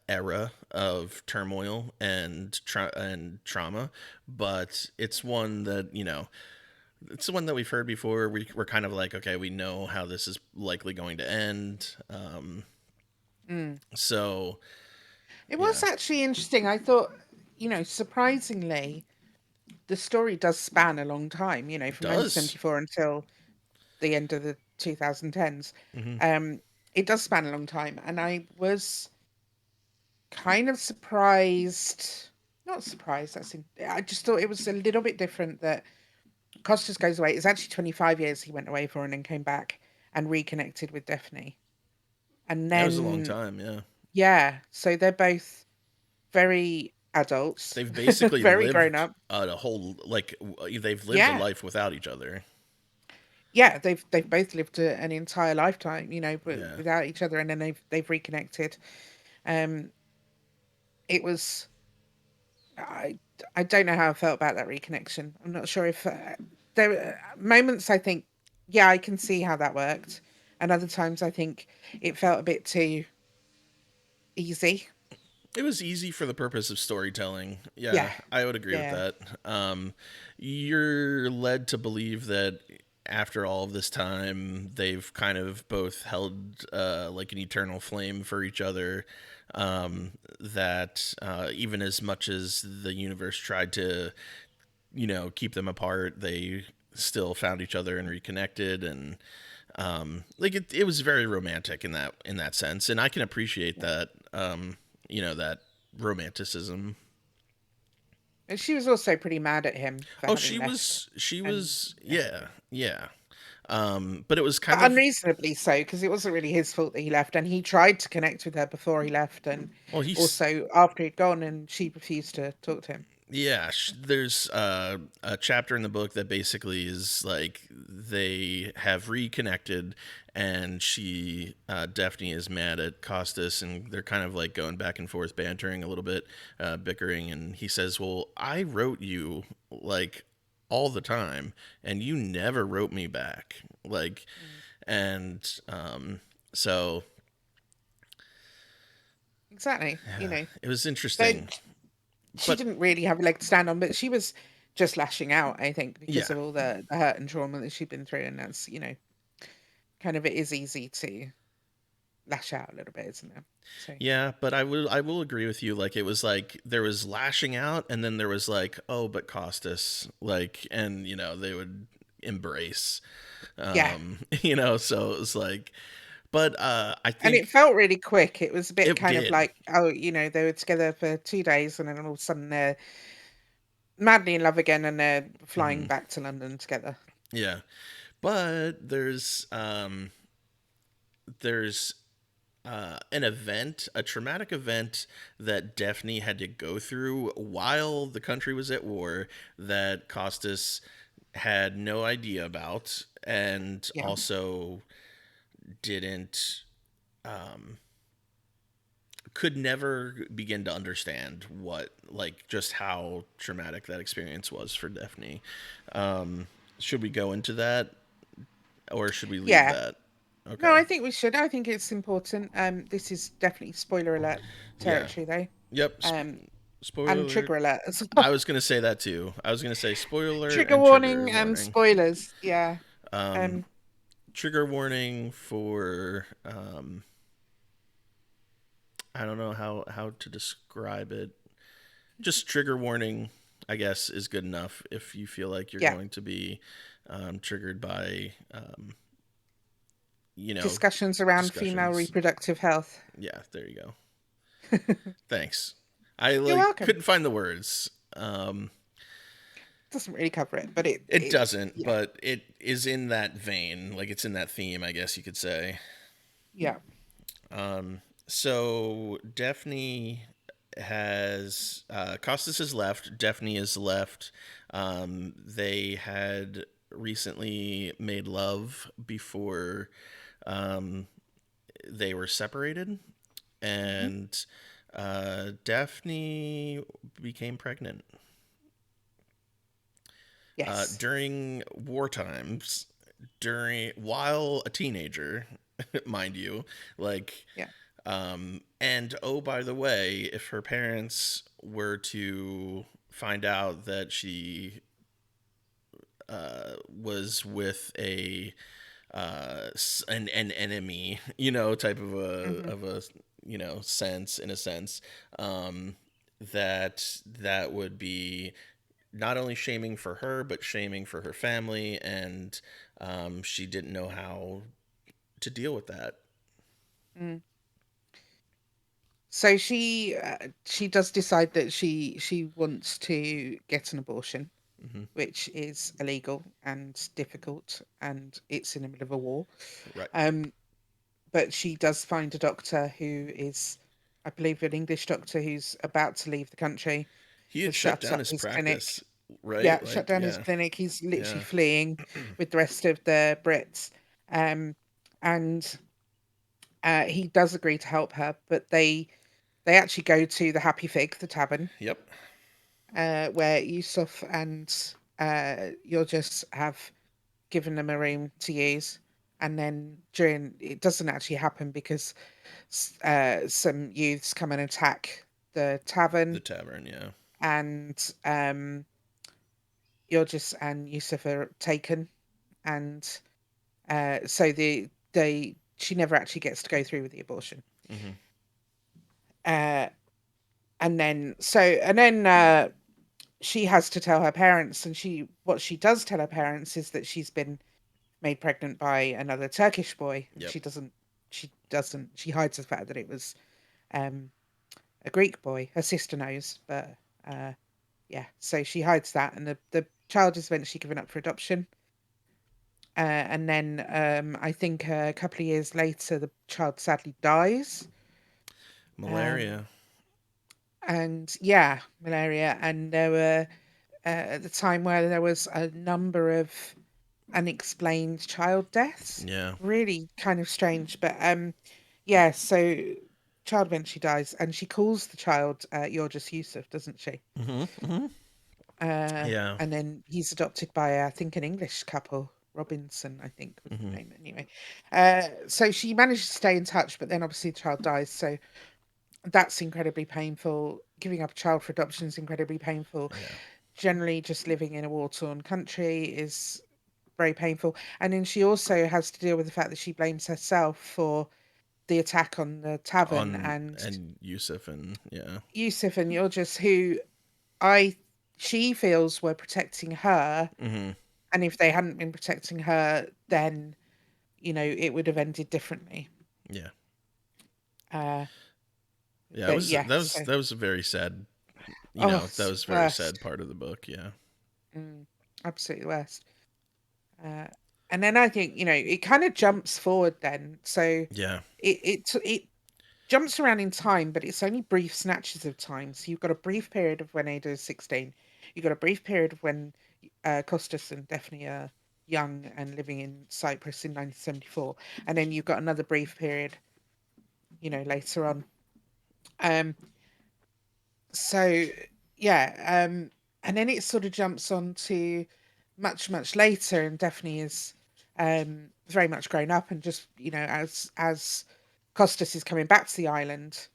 A: era of turmoil and trauma, but it's one that we've heard before. We're kind of like, okay, we know how this is likely going to end.
B: Mm.
A: So
B: It
A: yeah,
B: was actually interesting. I thought, surprisingly, the story does span a long time,
A: it
B: from
A: does.
B: 1974 until the end of the 2010s.
A: Hmm.
B: Um, it does span a long time. And I was kind of surprised, not surprised, I just thought it was a little bit different that Costas goes away. It's actually 25 years he went away for and then came back and reconnected with Daphne. And
A: That was a long
B: then,
A: time. Yeah,
B: yeah, so they're both very adults,
A: they've basically
B: very grown
A: lived
B: up.
A: a whole like they've lived a
B: Yeah.
A: life without each other.
B: Yeah, they've both lived an entire lifetime,
A: Yeah.
B: without each other, and then they've reconnected. Um, it was I I don't know how I felt about that reconnection. I'm not sure if there were moments I think, yeah, I can see how that worked, and other times I think it felt a bit too easy.
A: It was easy for the purpose of storytelling.
B: Yeah,
A: Yeah, I would agree with
B: yeah,
A: that. You're led to believe that after all of this time, they've kind of both held like an eternal flame for each other. That even as much as the universe tried to, keep them apart, they still found each other and reconnected. And like it was very romantic in that sense, and I can appreciate
B: yeah.
A: that. That romanticism.
B: And she was also pretty mad at him for
A: Oh,
B: having left,
A: she
B: and
A: was, yeah, yeah. But it was
B: but
A: kind of,
B: unreasonably so because it wasn't really his fault that he left, and he tried to connect with her before he left, and
A: well, he's,
B: also after he'd gone, and she refused to talk to him.
A: yeah. There's a chapter in the book that basically is like they have reconnected, and Daphne is mad at Costas, and they're kind of like going back and forth, bantering a little bit, bickering, and he says, "Well, I wrote you like all the time, and you never wrote me back." Like,
B: Mm.
A: and so
B: Exactly,
A: it was
B: they
A: interesting,
B: she
A: but
B: didn't really have a leg to stand on, but she was just lashing out, I think, because
A: yeah.
B: of all the hurt and trauma that she'd been through, and that's kind of it is easy to lash out a little bit, isn't it? So
A: Yeah, but I will agree with you. Like it was like there was lashing out, and then there was like, oh, but Costas, like, and they would. embrace.
B: Yeah.
A: So it was like, but I
B: And it
A: think
B: felt really quick. It was a bit
A: it
B: kind of
A: did.
B: like, oh, they were together for 2 days, and then all of a sudden they're madly in love again, and they're flying
A: Hmm.
B: back to London together.
A: Yeah, but there's an event, a traumatic event that Daphne had to go through while the country was at war that Costas had no idea about, and
B: Yeah.
A: also didn't um, could never begin to understand what, like, just how traumatic that experience was for Daphne. Should we go into that, or should we leave
B: Yeah.
A: that?
B: No,
A: Okay.
B: I think we should. I think it's important. This is definitely spoiler alert
A: Yeah.
B: territory, though.
A: Yep.
B: Um, and
A: Spoiler.
B: trigger alert as
A: I
B: well.
A: was gonna say that too. I was gonna say spoiler
B: Trigger
A: and trigger
B: warning and
A: warning.
B: spoilers. Yeah.
A: Um,
B: Um,
A: Trigger warning for I don't know how to describe it. Just trigger warning, I guess, is good enough if you feel like you're
B: yeah.
A: going to be triggered by you know
B: Discussions around female
A: discussions.
B: reproductive health.
A: Yeah, there you go. Thanks. I
B: You're welcome.
A: couldn't find the words.
B: Doesn't really cover it, but
A: It doesn't,
B: yeah,
A: but it is in that vein. Like, it's in that theme, I guess you could say.
B: yeah.
A: So Daphne has Costas is left. Daphne is left. They had recently made love before um, they were separated,
B: Hmm.
A: and Daphne became pregnant
B: Yes.
A: during war times, during while a teenager, mind you, like.
B: Yeah.
A: And oh, by the way, if her parents were to find out that she was with an enemy, type of
B: Hmm.
A: a sense, in a sense, um, that would be not only shaming for her but shaming for her family, and she didn't know how to deal with that.
B: Mm. So she does decide that she wants to get an abortion,
A: Hmm.
B: which is illegal and difficult, and it's in the middle of a war.
A: Right.
B: Um, but she does find a doctor who is, I believe, an English doctor who's about to leave the country,
A: He had
B: has
A: shut
B: shut
A: down
B: up
A: his
B: his clinic.
A: practice, right?
B: Yeah, shut
A: Like,
B: down his
A: yeah,
B: clinic. He's literally
A: yeah.
B: fleeing with the rest of the Brits. Um, and he does agree to help her, but they actually go to the Happy Fig, the tavern,
A: Yep.
B: where Yusuf and you'll just have given them a room to use. And then during it doesn't actually happen because some youths come and attack the
A: The
B: tavern,
A: tavern, yeah.
B: and you're just and Yusuf are taken, and so they she never actually gets to go through with the abortion.
A: Hmm.
B: Uh, and then she has to tell her parents, and she what she does tell her parents is that she's been made pregnant by another Turkish boy.
A: Yep.
B: She hides the fact that it was um a Greek boy. Her sister knows, but uh so she hides that, and the child is eventually given up for adoption. And then I think a couple of years later the child sadly dies. Um
A: Malaria.
B: and yeah, malaria, and there were at the time where there was a number of unexplained child deaths.
A: Yeah.
B: Really kind of strange, but yeah. So child eventually dies, and she calls the child "You're just Yusuf," doesn't she?
A: Hmm. Hmm.
B: Uh,
A: Yeah.
B: and then he's adopted by I think an English couple. Robinson, I think, was the
A: Hmm.
B: name anyway. So she manages to stay in touch, but then obviously the child dies. So that's incredibly painful. Giving up a child for adoption is incredibly painful.
A: Yeah.
B: Generally, just living in a war-torn country is very painful. And then she also has to deal with the fact that she blames herself for the attack on the tavern,
A: On
B: and
A: and Yusuf, and yeah.
B: Yusuf and just who I she feels were protecting her
A: Hmm.
B: And if they hadn't been protecting her, then it would have ended differently.
A: Yeah.
B: Uh,
A: Yeah, it
B: but
A: was
B: yeah, so
A: that was a very sad,
B: oh,
A: that
B: it's
A: was a very sad
B: worst.
A: part of the book, yeah.
B: Mm, absolutely worst. Uh, and then I think it kind of jumps forward. Then so
A: Yeah.
B: it jumps around in time, but it's only brief snatches of time. So you've got a brief period of when Ada is 16. You've got a brief period of when Costas and Daphne are young and living in Cyprus in 1974. And then you've got another brief period, later on. Um, so, yeah. And then it sort of jumps on to much, much later, and Daphne is very much grown up and just, as Costas is coming back to the island.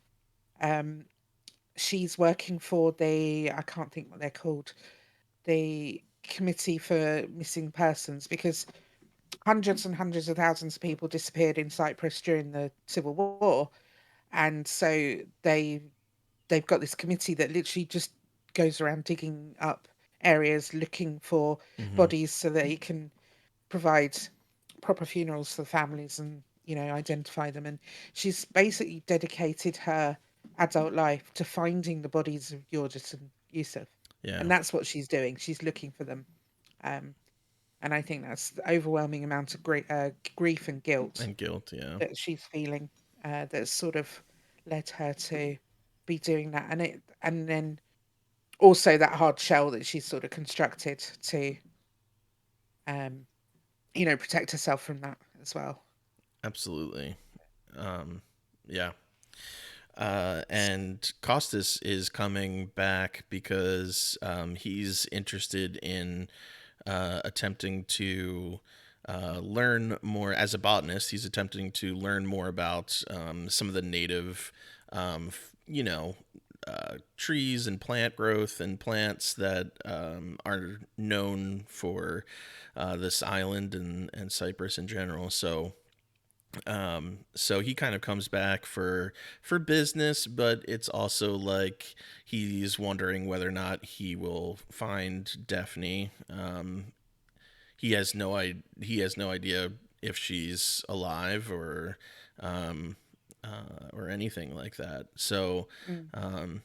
B: Um, she's working for I can't think what they're called, the Committee for Missing Persons, because hundreds and hundreds of thousands of people disappeared in Cyprus during the Civil War. And so they've got this committee that literally just goes around digging up areas looking for
A: Hmm.
B: bodies so that it can provide proper funerals for the families and identify them. And she's basically dedicated her adult life to finding the bodies of Yordit and Yusuf,
A: Yeah.
B: and that's what she's doing. She's looking for them. um, and I think that's the overwhelming amount of grief and guilt
A: And guilt, yeah.
B: that she's feeling, that's sort of led her to be doing that. And then also that hard shell that she's sort of constructed to um, protect herself from that as well.
A: Absolutely. Um, yeah. And Costas is coming back because he's interested in attempting to learn more as a botanist. He's attempting to learn more about some of the native, you know, trees and plant growth and plants that are known for this island and Cyprus in general. So he kind of comes back for business, but it's also like he's wondering whether or not he will find Daphne. He has no idea if she's alive um, or anything like that. So
B: Mm.
A: um,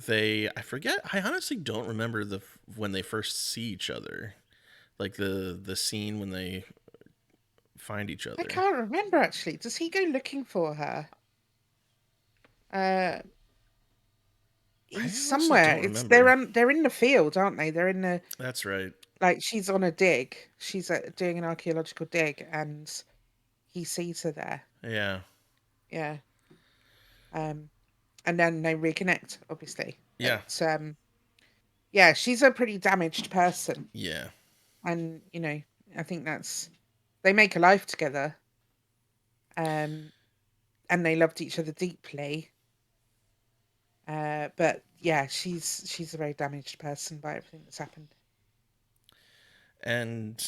A: I forget. I honestly don't remember when they first see each other, like the scene when they find each
B: I
A: other.
B: can't remember actually. Does he go looking for her? Uh,
A: I
B: he's
A: honestly
B: somewhere.
A: don't
B: It's
A: remember.
B: they're in the field, aren't they? They're in the
A: That's right.
B: like she's on a dig. She's doing an archaeological dig, and he sees her there.
A: Yeah.
B: Yeah. Um, and then they reconnect, obviously.
A: Yeah.
B: But yeah, she's a pretty damaged person,
A: Yeah.
B: and I think that's they make a life together. And they loved each other deeply. But yeah, she's a very damaged person by everything that's happened.
A: And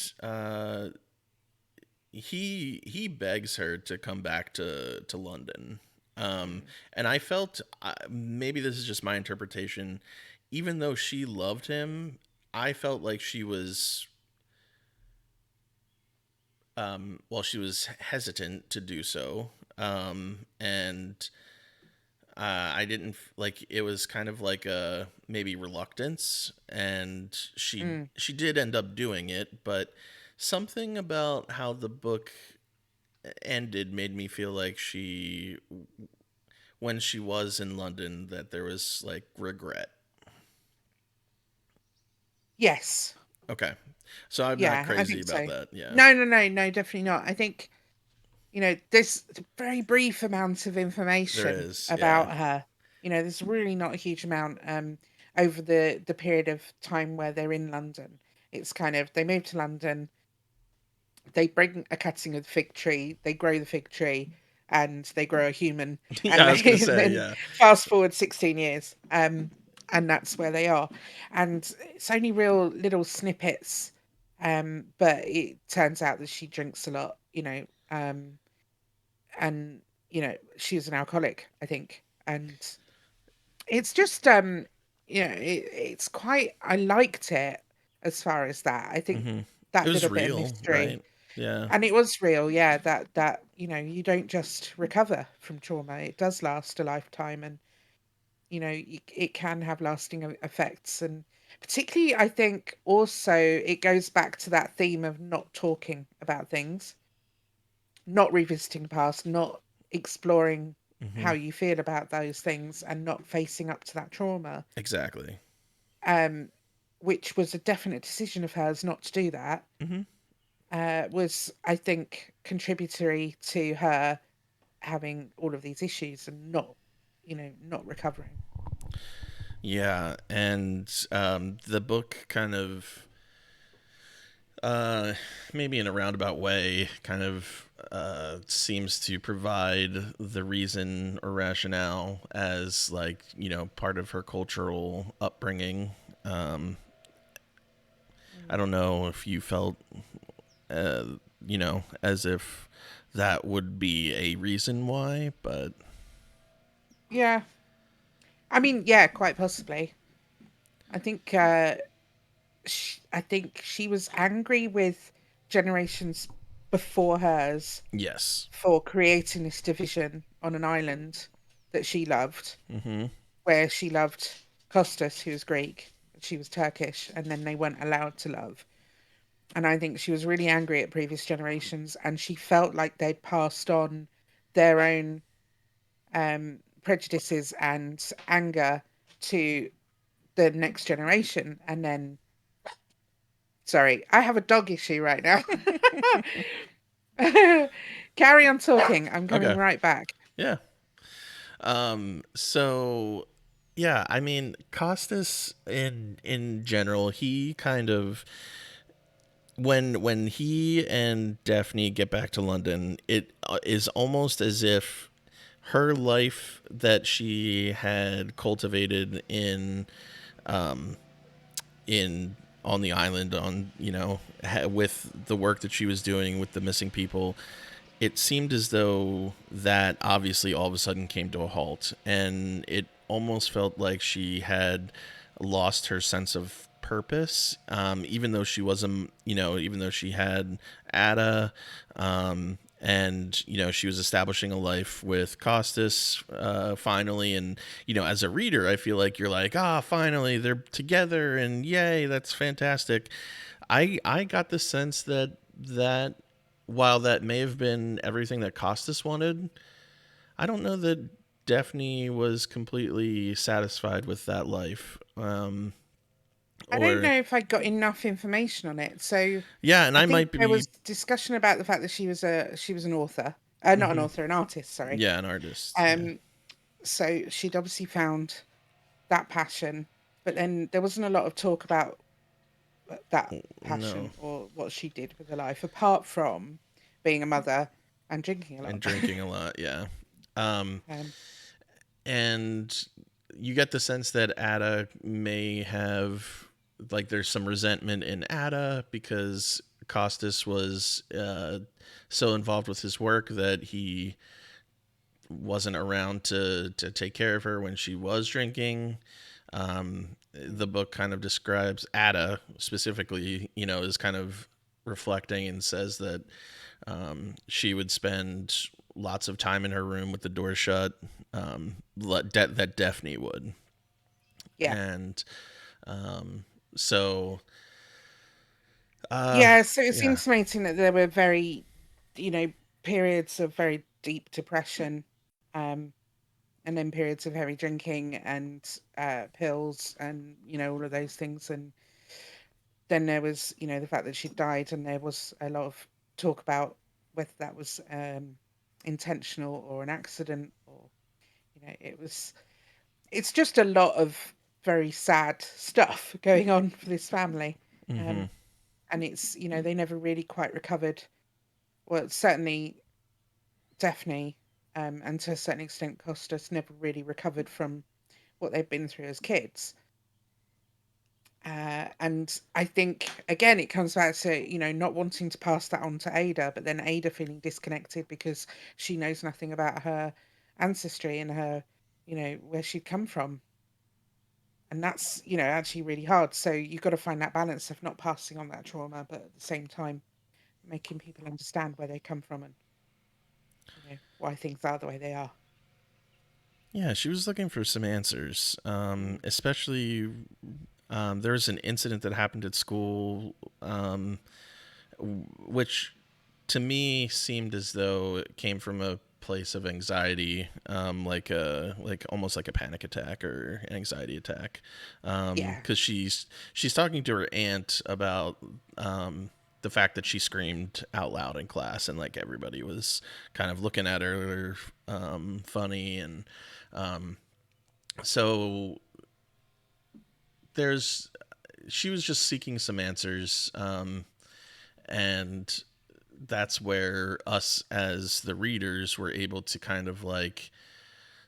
A: he begs her to come back to London.
B: Mm,
A: And I felt maybe this is just my interpretation. Even though she loved him, I felt like she was she was hesitant to do so. And I didn't like it was kind of like a maybe reluctance, and
B: mm.
A: she did end up doing it, but something about how the book ended made me feel like when she was in London, that there was like regret.
B: Yes,
A: Okay, so I'm not
B: yeah, I
A: crazy
B: think
A: about
B: so.
A: that. Yeah,
B: No, no, no, no, definitely not. I think there's a very brief amount of
A: there
B: information
A: is. Yeah.
B: about her. There's really not a huge amount over the period of time where they're in London. It's kind of they move to London, they bring a cutting of the fig tree, they grow the fig tree, and they grow a human,
A: Yeah,
B: and
A: I was gonna
B: and
A: say
B: then
A: yeah.
B: fast forward 16 years, and that's where they are. And it's only real little snippets, but it turns out that she drinks a lot, and she was an alcoholic, I think. And it's just it's quite I liked it as far as that. I think
A: Mm-hmm. It
B: that
A: was
B: little bit of
A: real,
B: mystery,
A: right? Yeah.
B: and it was real, yeah, that, you don't just recover from trauma. It does last a lifetime, and, it can have lasting effects. And particularly, I think also it goes back to that theme of not talking about things, not revisiting the past, not exploring
A: Mm-hmm.
B: how you feel about those things, and not facing up to that trauma.
A: Exactly.
B: Um, which was a definite decision of hers not to do that.
A: Mm-hmm.
B: Was, I think, contributory to her having all of these issues and not recovering.
A: Yeah, and the book kind of, uh, maybe in a roundabout way, kind of seems to provide the reason or rationale as, like, part of her cultural upbringing. Um, I
B: Mm.
A: don't know if you felt, uh, as if that would be a reason why, but
B: Yeah, I mean, yeah, quite possibly. I think I think she was angry with generations before hers
A: yes.
B: for creating this division on an island that she loved,
A: Mm-hmm.
B: where she loved Costas, who was Greek, she was Turkish, and then they weren't allowed to love. And I think she was really angry at previous generations, and she felt like they'd passed on their own prejudices and anger to the next generation. And then, sorry, I have a dog issue right now. Carry on talking. I'm coming
A: Okay.
B: right back.
A: Yeah. So yeah, I mean, Costas in general, he kind of, when he and Daphne get back to London, it is almost as if her life that she had cultivated in on the island, on, with the work that she was doing with the missing people, it seemed as though that obviously all of a sudden came to a halt, and it almost felt like she had lost her sense of purpose, even though she wasn't, even though she had Ada, and she was establishing a life with Costas, finally. And as a reader, I feel like you're like, finally they're together, and yay, that's fantastic. I got the sense that while that may have been everything that Costas wanted, I don't know that Daphne was completely satisfied with that life.
B: I don't
A: Or
B: know if I got enough information on it. So
A: yeah, and
B: I
A: I
B: think
A: might
B: there
A: be.
B: was discussion about the fact that she was an author, not an
A: Hmm.
B: author, an artist. Sorry.
A: Yeah, an artist. Yeah.
B: Um, so she'd obviously found that passion, but then there wasn't a lot of talk about that
A: No,
B: passion or what she did with her life, apart from being a mother and drinking a lot.
A: and drinking a lot. Yeah. Um,
B: um,
A: and you get the sense that Ada may have, like, there's some resentment in Ada because Costas was, so involved with his work that he wasn't around to take care of her when she was drinking. The book kind of describes Ada specifically, is kind of reflecting and says that, she would spend lots of time in her room with the door shut, that Daphne would.
B: yeah,
A: And so, uh,
B: yeah. So it's
A: yeah.
B: intimating that there were very, you know, periods of very deep depression, um, and then periods of heavy drinking and pills and all of those things. And then there was the fact that she died, and there was a lot of talk about whether that was intentional or an accident, or it's just a lot of very sad stuff going on for this family.
A: Mm-hmm.
B: um and it's they never really quite recovered. Well, certainly Daphne, and to a certain extent Costas, never really recovered from what they've been through as kids. And I think again it comes back to not wanting to pass that on to Ada, but then Ada feeling disconnected because she knows nothing about her ancestry and her where she'd come from. And that's, actually really hard. So you've got to find that balance of not passing on that trauma, but at the same time making people understand where they come from and why things are the way they are.
A: Yeah, she was looking for some answers,
B: Mm.
A: especially there was an incident that happened at school, um, which to me seemed as though it came from a place of anxiety, like almost like a panic attack or anxiety attack,
B: Yeah,
A: because she's talking to her aunt about the fact that she screamed out loud in class and like everybody was kind of looking at her funny and um, so there's she was just seeking some answers, and that's where us as the readers were able to kind of like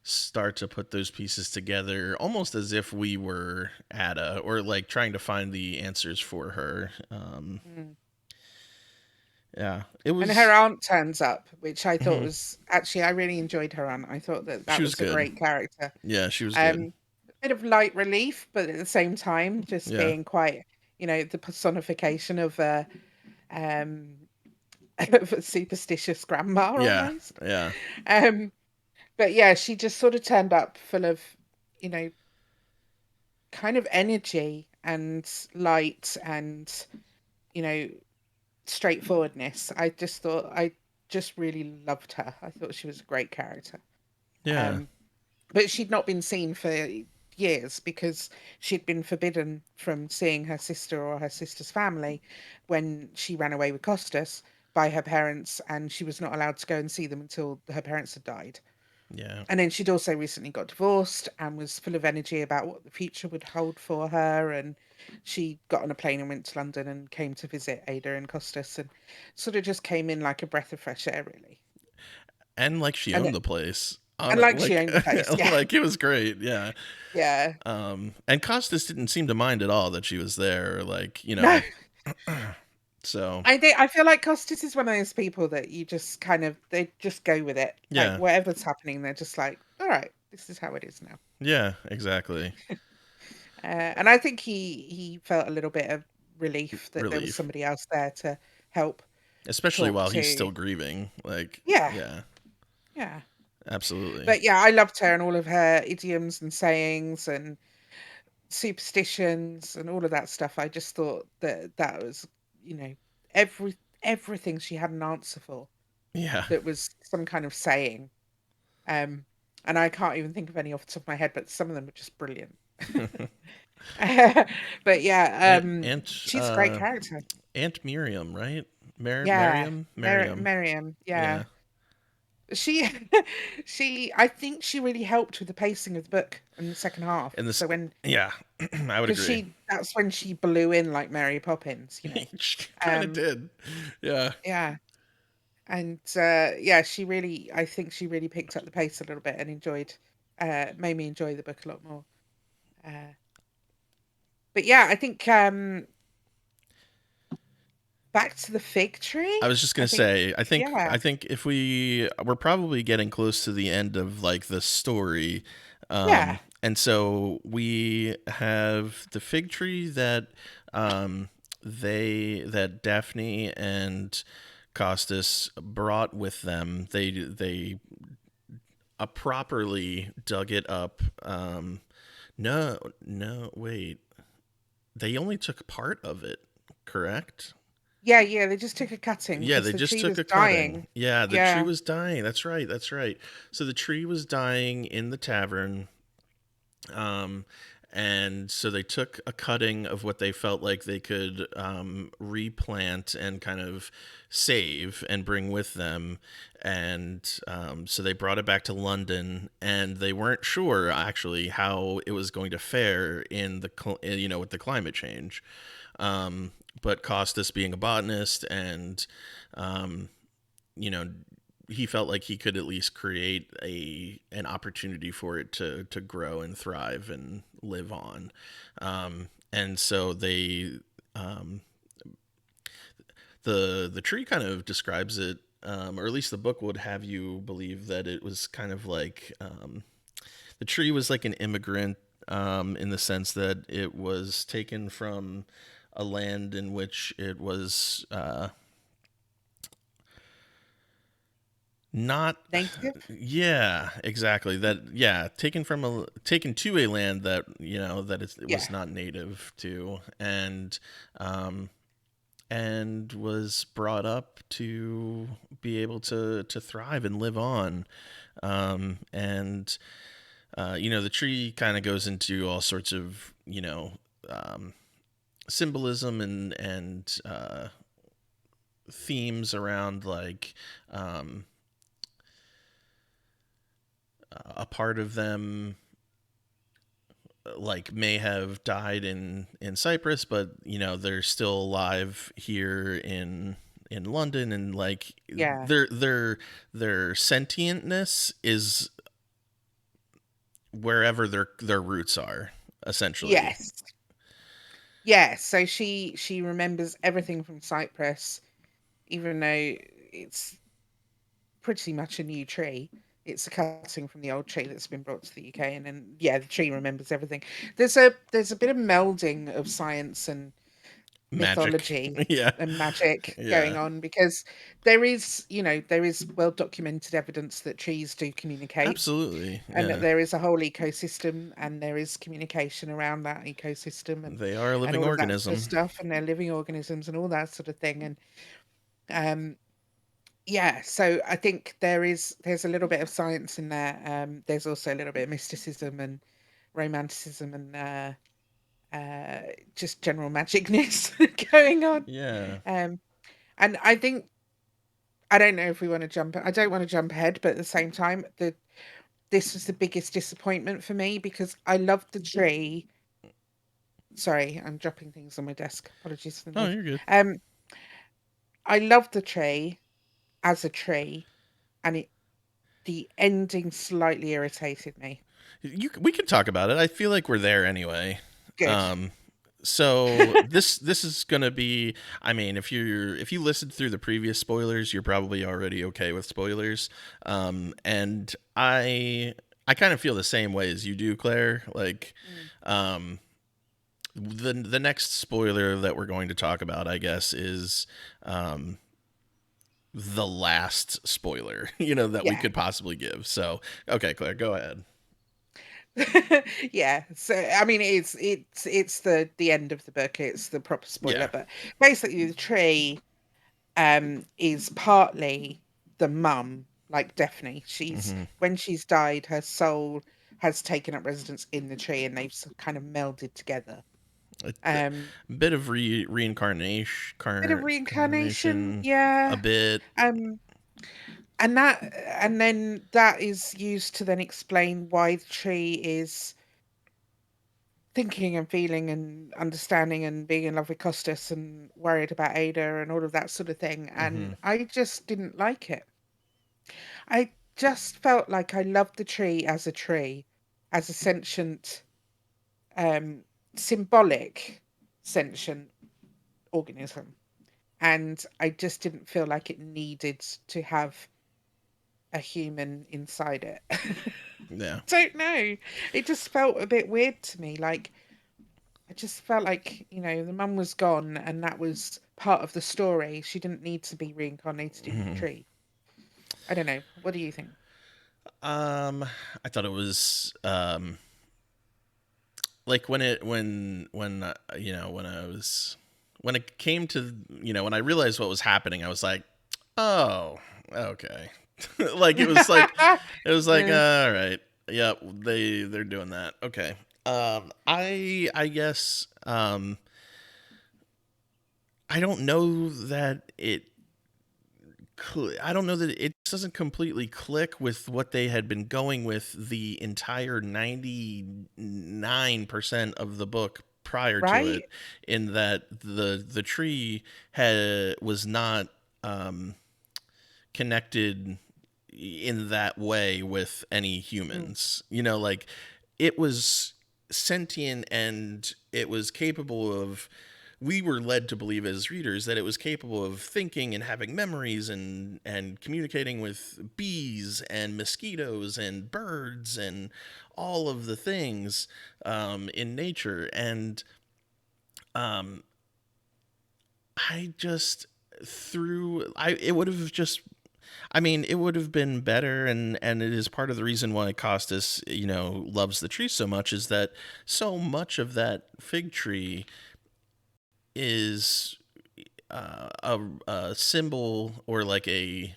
A: start to put those pieces together almost as if we were Ada or like trying to find the answers for her.
B: mm.
A: Yeah, it
B: And her
A: was.
B: aunt turns up, which I thought
A: Mhm.
B: was actually I really enjoyed her aunt. I thought that
A: She
B: that
A: was
B: was a
A: good.
B: great character.
A: Yeah, she was good.
B: Um, a bit of light relief, but at the same time, just
A: Yeah,
B: being quite, the personification um, of a superstitious grandma
A: yeah,
B: almost.
A: yeah,
B: Um, but yeah, she just sort of turned up full of, you know, kind of energy and light and, you know, straightforwardness. I just really loved her. I thought she was a great character.
A: yeah,
B: Um, but she'd not been seen for years because she'd been forbidden from seeing her sister or her sister's family when she ran away with Costas by her parents, and she was not allowed to go and see them until her parents had died.
A: yeah.
B: And then she'd also recently got divorced and was full of energy about what the future would hold for her. And she got on a plane and went to London and came to visit Ada and Costas and sort of just came in like a breath of fresh air, really.
A: And like she
B: And
A: owned the place on
B: and
A: it,
B: like she
A: like
B: owned the place, yeah,
A: like it was great. Yeah.
B: yeah.
A: And Costas didn't seem to mind at all that she was there, like,
B: No,
A: so
B: I feel like Costas is one of those people that you just kind of they just go with it. Like
A: yeah,
B: whatever's happening, they're just like, all right, this is how it is now.
A: yeah, exactly.
B: And I think he felt a little bit of relief that there was
A: Relief,
B: somebody else there to help
A: especially
B: talk
A: while he's
B: to.
A: still grieving. Like,
B: Yeah,
A: yeah,
B: yeah.
A: absolutely.
B: But yeah, I loved her and all of her idioms and sayings and superstitions and all of that stuff. I just thought that that was, you know, every everything she had an answer for
A: Yeah.
B: that was some kind of saying. Um, and I can't even think of any off the top of my head, but some of them were just brilliant. But yeah,
A: Aunt Aunt
B: she's a great character.
A: Aunt Miriam, right?
B: Yeah,
A: Miriam, Miriam.
B: Miriam. Yeah,
A: Yeah.
B: she, I think she really helped with the pacing of the book in the second half.
A: And this,
B: So when,
A: yeah, I would
B: because
A: agree.
B: that's when she blew in like Mary Poppins,
A: She kind of
B: Um,
A: did. Yeah.
B: yeah, and yeah, I think she really picked up the pace a little bit and made me enjoy the book a lot more. Uh, but yeah, I think back to the fig
A: I
B: tree.
A: was just
B: I
A: gonna
B: think,
A: say,
B: yeah,
A: I think if we're probably getting close to the end of like the story,
B: yeah,
A: and so we have the fig tree that um, that Daphne and Costas brought with them. They properly dug it up. No, no, wait. They only took part of it, correct?
B: yeah, yeah. They just took a cutting
A: Yeah,
B: because
A: they
B: the
A: just
B: tree
A: took
B: was
A: a cutting.
B: dying.
A: Yeah, the tree
B: Yeah,
A: was dying. That's right. That's right. So the tree was dying in the tavern. Um, and so they took a cutting of what they felt like they could replant and kind of save and bring with them. And so they brought it back to London, and they weren't sure actually how it was going to fare in with the climate change. But Costas being a botanist and um, you know he felt like he could at least create an opportunity for it to grow and thrive and live on. And so um, the tree kind of describes it, or at least the book would have you believe that it was kind of like the tree was like an immigrant in the sense that it was taken from a land in which it was not.
B: Native?
A: Yeah, exactly. That, yeah, taken to a land that, that it
B: Yeah.
A: was not native to, um and was brought up to be able to thrive and live on. And the tree kind of goes into all sorts of, um, symbolism and themes around, like, um, a part of them, like, may have died in Cyprus, but they're still alive here in London, and, like,
B: Yeah.
A: their sentientness is wherever their roots are, essentially.
B: Yes. Yeah. So she remembers everything from Cyprus, even though it's pretty much a new tree. It's a cutting from the old tree that's been brought to the UK, and then yeah, the tree remembers everything. There's a bit of melding of science and
A: Magic.
B: mythology
A: Yeah.
B: and magic going
A: Yeah.
B: on because there is well documented evidence that trees do communicate
A: Absolutely.
B: and that
A: Yeah.
B: there is a whole ecosystem and there is communication around that ecosystem
A: They are a
B: and
A: living
B: all of that sort of
A: organism.
B: stuff and they're living organisms and all that sort of thing and um yeah, so I think there's a little bit of science in there. There's also a little bit of mysticism and romanticism and just general magicness going on.
A: Yeah.
B: Um, and I think I don't know if we want to jump. I don't want to jump ahead, but at the same time, this was the biggest disappointment for me because I loved the tree. Sorry, I'm dropping things on my desk. Apologies for the
A: Oh,
B: noise.
A: you're good.
B: Um, I loved the tree as a tree, and the ending slightly very me.
A: We can talk about it. I feel like we're there anyway.
B: Good.
A: Um, so this is gonna be. I mean, if you listened through the previous spoilers, you're probably already okay with spoilers. And I kind of feel the same way as you do, Claire. Like,
B: Mm.
A: um, the next spoiler that we're going to talk about, I guess, is um the last spoiler that we
B: Yeah.
A: could possibly give. So, okay, Claire, go ahead.
B: Yeah. So I mean it's the end of the book. It's the proper spoiler,
A: Yeah.
B: but basically the tree is partly the mum, like Daphne. She's
A: Hmm.
B: when she's died, her soul has taken up residence in the tree and they've kind of melded together. Um
A: A bit of reincarnation,
B: Bit of reincarnation,
A: carnation, a
B: yeah.
A: bit.
B: Um and that and then that is used to then explain why the tree is thinking and feeling and understanding and being in love with Costas and worried about Ada and all of that sort of thing.
A: Hmm.
B: And I just didn't like it. I just felt like I loved the tree, as a sentient, um, symbolic sentient organism. And I just didn't feel like it needed to have a human inside it.
A: Yeah.
B: Don't know. It just felt a bit weird to me. Like I just felt like, the mum was gone and that was part of the story. She didn't need to be reincarnated in the
A: Hmm.
B: tree. I don't know. What do you think?
A: Um, I thought it was like when it came to when I realized what was happening, I was like, oh, okay. Like, it was like,
B: Yeah.
A: all right, yep, they're doing that. Okay. I guess I don't know that I don't know that it doesn't completely click with what they had been going with the entire 99% of the book prior to
B: Right?
A: it, in that the tree was not um, connected in that way with any
B: Mm.
A: humans. Like, it was sentient and it was capable of we were led to believe as readers that it was capable of thinking and having memories and communicating with bees and mosquitoes and birds and all of the things in nature. And um, I just through I it would have just I mean, it would have been better, and it is part of the reason why Costas, loves the tree so much, is that so much of that fig tree is a symbol, or like a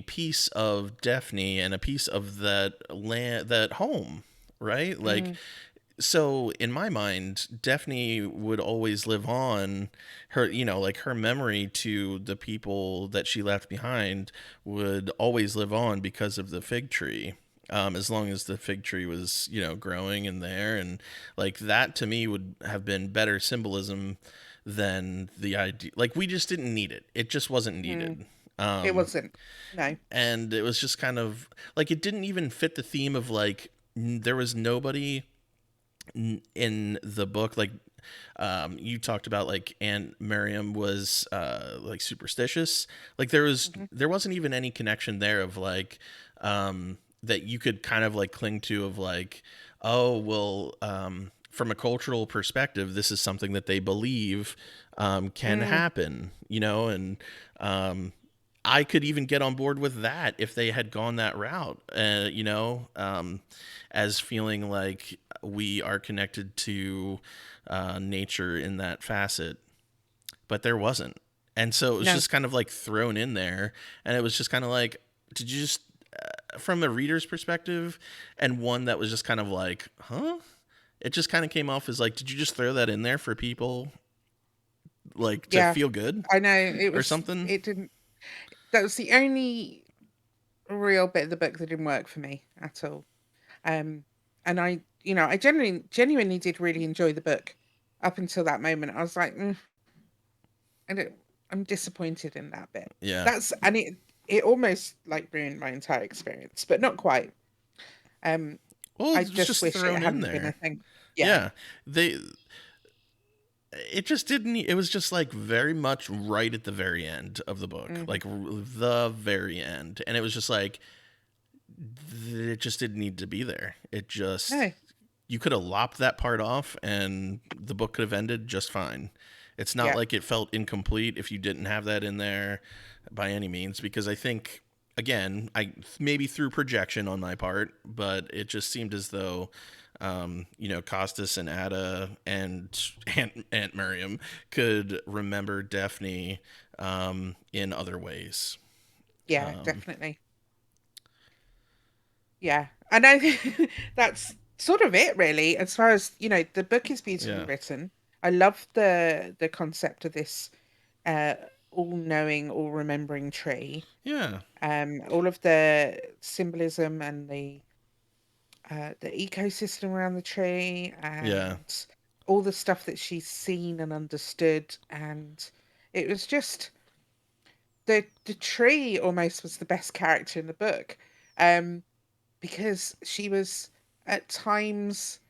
A: piece of Daphne and a piece of that land, that home, right? Like,
B: Mm,
A: so in my mind, Daphne would always live on. Her, like her memory to the people that she left behind would always live on because of the fig tree. As long as the fig tree was, growing in there, and like that to me would have been better symbolism than the idea. Like, we just didn't need it. It just wasn't
B: mm.
A: needed.
B: It
A: Um,
B: wasn't. No.
A: and it was just kind of like, it didn't even fit the theme of like, there was nobody in the book, like, you talked about like Aunt Miriam was like superstitious. Like,
B: Hmm.
A: there wasn't even any connection there of like, that you could kind of like cling to, of like, oh well, from a cultural perspective, this is something that they believe can
B: Mm,
A: happen, and um, I could even get on board with that if they had gone that route, as feeling like we are connected to nature in that facet. But there wasn't. And so it was
B: no.
A: just kind of like thrown in there. And it was just kind of like, did you just, from a reader's perspective, and one that was just kind of like, huh? It just kind of came off as like, did you just throw that in there for people like to
B: Yeah.
A: feel good
B: I know
A: or something?
B: it didn't, that was the only real bit of the book that didn't work for me at all. Um, and I genuinely did really enjoy the book up until that moment. I was like, I don't, I'm disappointed in that bit.
A: Yeah.
B: And it almost like ruined my entire experience, but not quite. Um,
A: Well,
B: I
A: it was
B: just
A: just
B: wish it
A: thrown in
B: hadn't been a
A: there.
B: thing. Yeah,
A: Yeah. They it just didn't, it was just like very much right at the very end of the book,
B: hmm
A: like the very end, and it was just like, it just didn't need to be there. It just,
B: no,
A: you could have lopped that part off and the book could have ended just fine. It's not
B: yeah,
A: like it felt incomplete if you didn't have that in there by any means, because I think, again, I maybe through projection on my part, but it just seemed as though Costas and Ada and Aunt Miriam could remember Daphne in other ways.
B: yeah,
A: Um,
B: definitely, yeah. And I think that's sort of it, really. As far as the book is beautifully
A: yeah,
B: written. I love the concept of this uh, all-knowing, all-remembering tree.
A: yeah,
B: All of the symbolism and the ecosystem around the tree
A: yeah,
B: and all the stuff that she's seen and understood. And it was just the tree almost was the best character in the book, um, because she was at times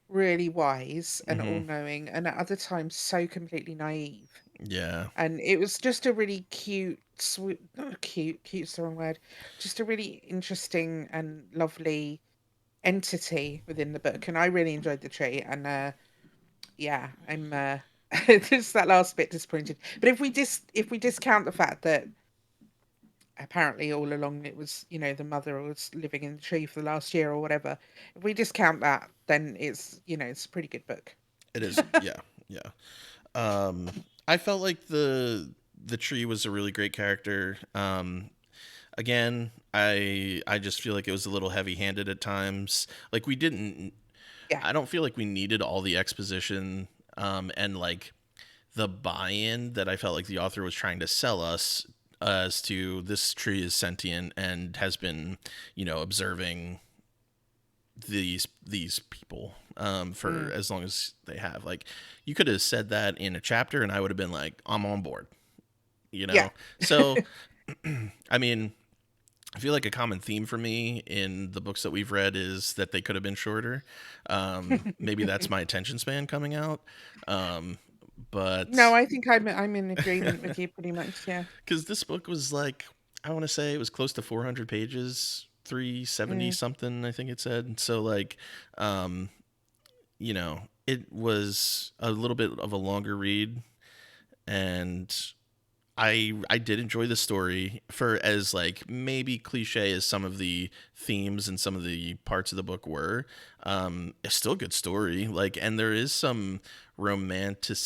B: really wise and
A: mm-hmm,
B: all-knowing, and at other times so completely naive.
A: yeah,
B: And it was just a really cute, sweet, not cute, cute's the wrong word, just a really interesting and lovely entity within the book. And I really enjoyed the tree. And yeah, I'm just that last bit disappointed. But if we discount the fact that apparently all along it was, the mother was living in the tree for the last year or whatever, if we discount that, then it's a pretty good book.
A: it is, yeah, yeah. I felt like the tree was a really great character. Again, I just feel like it was a little heavy-handed at times. Like, we didn't,
B: Yeah,
A: I don't feel like we needed all the exposition and like the buy-in that I felt like the author was trying to sell us, as to this tree is sentient and has been, observing these people for
B: mm,
A: as long as they have. Like, you could have said that in a chapter and I would have been like, I'm on board,
B: yeah.
A: So I mean, I feel like a common theme for me in the books that we've read is that they could have been shorter. Maybe that's my attention span coming out. Um,
B: No,
A: but
B: I think I'm in agreement with you pretty much. Yeah.
A: because this book was like, I want to say it was close to 400 pages, 370
B: Mm,
A: something, I think it said. So like, um, it was a little bit of a longer read, and I did enjoy the story for as like maybe cliche as some of the themes and some of the parts of the book were. It's still a good story. Like, and there is some romantic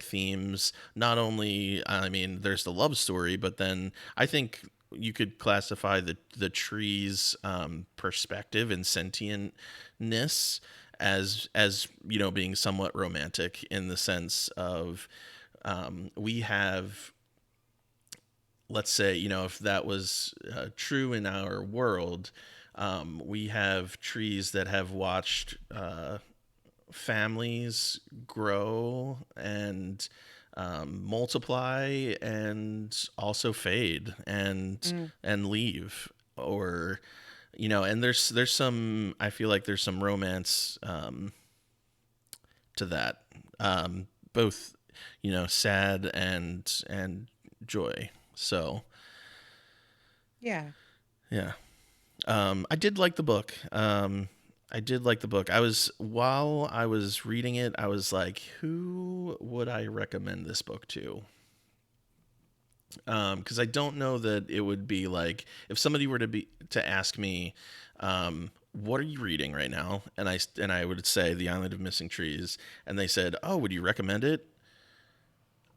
A: themes. Not only, I mean, there's the love story, but then I think you could classify the tree's perspective and sentientness as being somewhat romantic in the sense of we have, let's say, if that was true in our world, we have trees that have watched families grow and multiply and also fade
B: mm,
A: and leave, or and there's some, I feel like there's some romance to that, both sad and joy. So
B: yeah.
A: yeah, I did like the book. I did like the book. While I was reading it, I was like, who would I recommend this book to? Because I don't know that it would be like if somebody were to ask me, what are you reading right now? And I would say The Island of Missing Trees, and they said, oh, would you recommend it?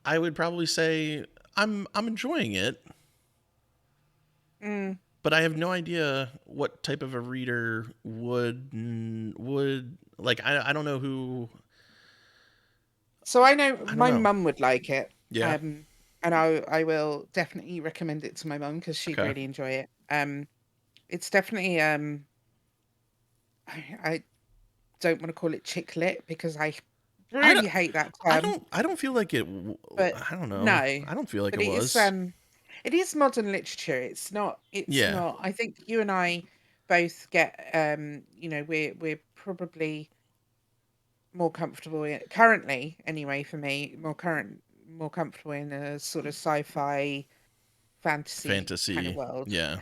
A: I would probably say I'm enjoying it,
B: Mm.
A: but I have no idea what type of a reader would like. I don't know who.
B: So I know
A: I don't
B: my
A: know.
B: mum would like it,
A: Yeah.
B: um, and I will definitely recommend it to my mum because she'd
A: Okay.
B: really enjoy it. It's definitely I don't want to call it chick lit because I
A: I don't.
B: really hate that
A: I
B: term,
A: don't. I don't feel like it.
B: but
A: I don't know.
B: no,
A: I don't feel like
B: but
A: it was.
B: it is modern literature. It's
A: Yeah.
B: not. I think you and I both get we're probably more comfortable currently anyway for me more comfortable in a sort of sci-fi fantasy kind of
A: Fantasy.
B: world.
A: Yeah.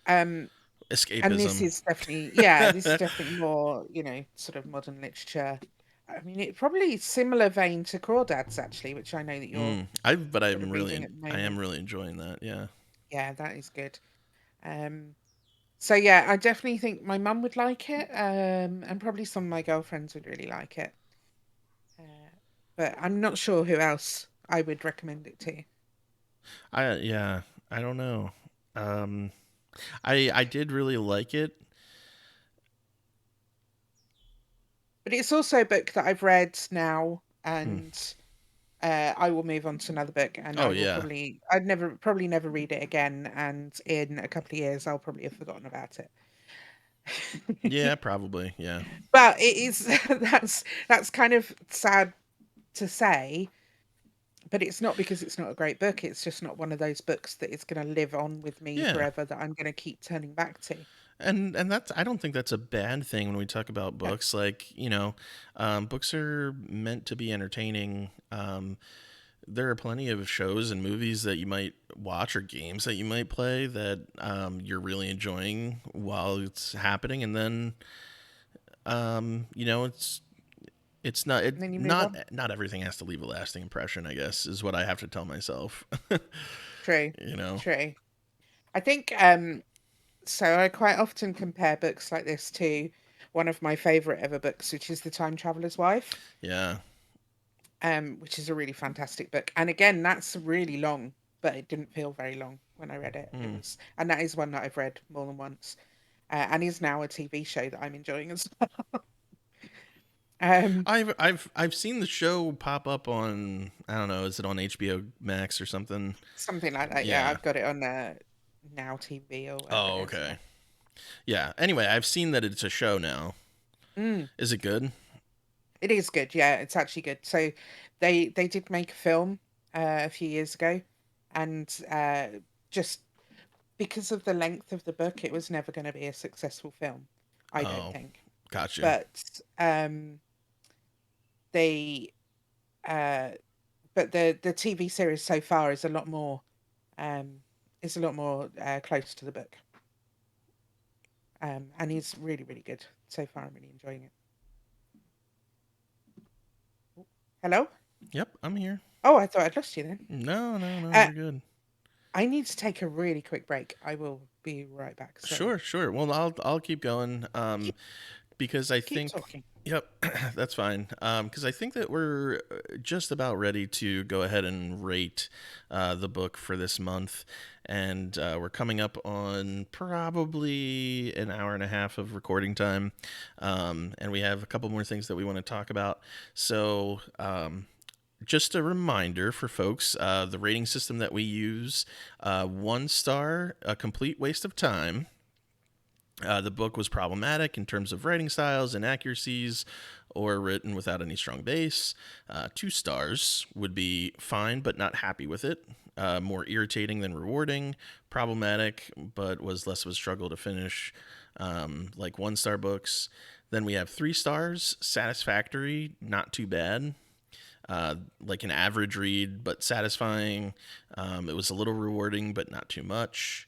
B: Um, and this
A: Escapism.
B: is definitely, yeah, this is definitely more, sort of modern literature. I mean, it probably similar vein to Crawdads actually, which I know that you're
A: But
B: sort of reading at the
A: I am
B: moment.
A: really enjoying that. Yeah.
B: Yeah, that is good. Um, so yeah, I definitely think my mum would like it, and probably some of my girlfriends would really like it. But I'm not sure who else I would recommend it to.
A: Yeah. I don't know. Um, I did really like it.
B: But it's also a book that I've read now,
A: Hmm.
B: and I will move on to another book, and
A: Oh
B: I will
A: yeah.
B: probably never read it again, and in a couple of years I'll probably have forgotten about it.
A: Yeah. Probably. Yeah.
B: But it is that's kind of sad to say, but it's not because it's not a great book. It's just not one of those books that is going to live on with me
A: Yeah.
B: forever that I'm going to keep turning back to.
A: And that's, I don't think that's a bad thing when we talk about
B: No,
A: books. Like, books are meant to be entertaining. There are plenty of shows and movies that you might watch, or games that you might play that you're really enjoying while it's happening, and then it's not
B: and then you move
A: not
B: on.
A: not everything has to leave a lasting impression, I guess, is what I have to tell myself.
B: True,
A: you know
B: true. I think so I quite often compare books like this to one of my favorite ever books, which is The Time Traveler's Wife,
A: yeah.
B: which is a really fantastic book. And again, that's really long, but it didn't feel very long when I read it. It
A: Hmm.
B: was, and that is one that I've read more than once, and is now a TV show that I'm enjoying as well.
A: I've seen the show pop up on, I don't know, is it on HBO Max or something?
B: Something like that. Yeah,
A: Yeah.
B: I've got it on Now TV or whatever it
A: Oh,
B: is. Yeah.
A: okay. Yeah. Anyway, I've seen that it's a show now.
B: Mm,
A: Is it good?
B: it is good. Yeah, it's actually good. So they did make a film a few years ago, and just because of the length of the book, it was never going to be a successful film, I don't
A: Oh,
B: think.
A: gotcha.
B: But they Uh, but the TV series so far um, is a lot more close to the book, and is really really good so far. I'm really enjoying it. Hello.
A: Yep, I'm here.
B: Oh, I thought I'd lost you then.
A: No, no, no,
B: Uh,
A: you're good.
B: I need to take a really quick break. I will be right back. Sorry.
A: Sure, sure. Well, I'll keep going.
B: Keep
A: Because I
B: keep
A: think,
B: talking.
A: yep, that's fine. Because I think that we're just about ready to go ahead and rate the book for this month. And we're coming up on probably an hour and a half of recording time. And we have a couple more things that we want to talk about. So, just a reminder for folks, the rating system that we use, 1 star, a complete waste of time. The book was problematic in terms of writing styles, inaccuracies, or written without any strong base. 2 stars would be fine, but not happy with it. More irritating than rewarding. Problematic, but was less of a struggle to finish, like 1 star books. Then we have 3 stars, satisfactory, not too bad. Like an average read, but satisfying. It was a little rewarding, but not too much.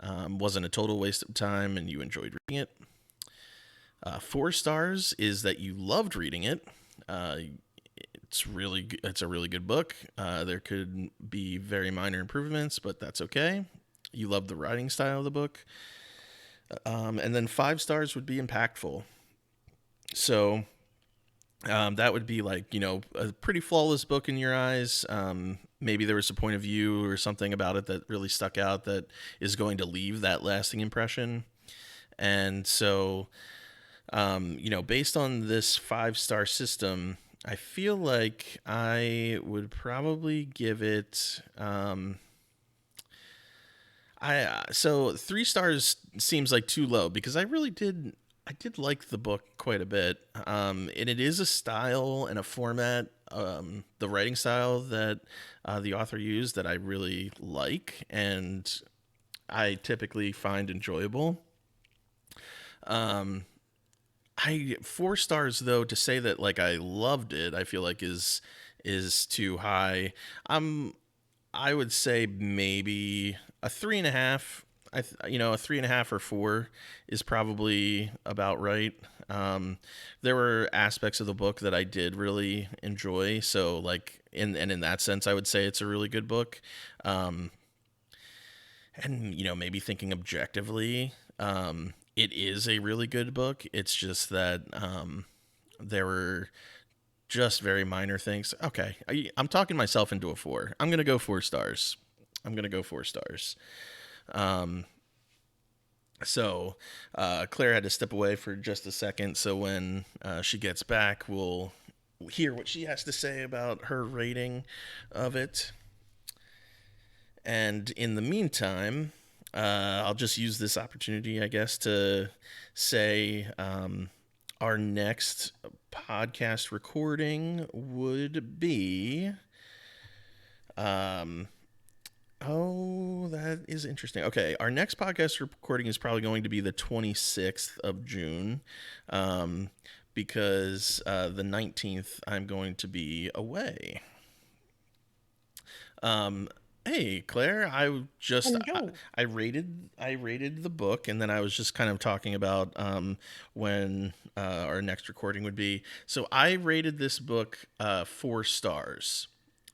A: Wasn't a total waste of time and you enjoyed reading it. 4 stars is that you loved reading it. Uh, it's a really good book. There could be very minor improvements, but that's okay. You love the writing style of the book. And then 5 stars would be impactful. So that would be like, a pretty flawless book in your eyes. Maybe there was a point of view or something about it that really stuck out that is going to leave that lasting impression. And so, based on this 5 star system, I feel like I would probably give it. So 3 stars seems like too low because I did like the book quite a bit. And it is a style and a format, the writing style that the author used that I really like and I typically find enjoyable. Um, I 4 stars though to say that like I loved it, I feel like is too high. Um, I would say maybe a 3.5. A 3.5 or 4 is probably about right. There were aspects of the book that I did really enjoy, so like in that sense, I would say it's a really good book. Um, and maybe thinking objectively, it is a really good book. It's just that there were just very minor things. Okay, I'm talking myself into a 4. I'm gonna go 4 stars. I'm gonna go 4 stars. Um, so Claire had to step away for just a second. So when she gets back, we'll hear what she has to say about her rating of it. And in the meantime, I'll just use this opportunity, I guess, to say our next podcast recording would be. Um, oh, that is interesting. Okay, our next podcast recording is probably going to be the 26th of June, um, because the 19th I'm going to be away. Um, hey Claire,
B: Hello.
A: I rated the book, and then I was just kind of talking about when our next recording would be. So I rated this book 4 stars.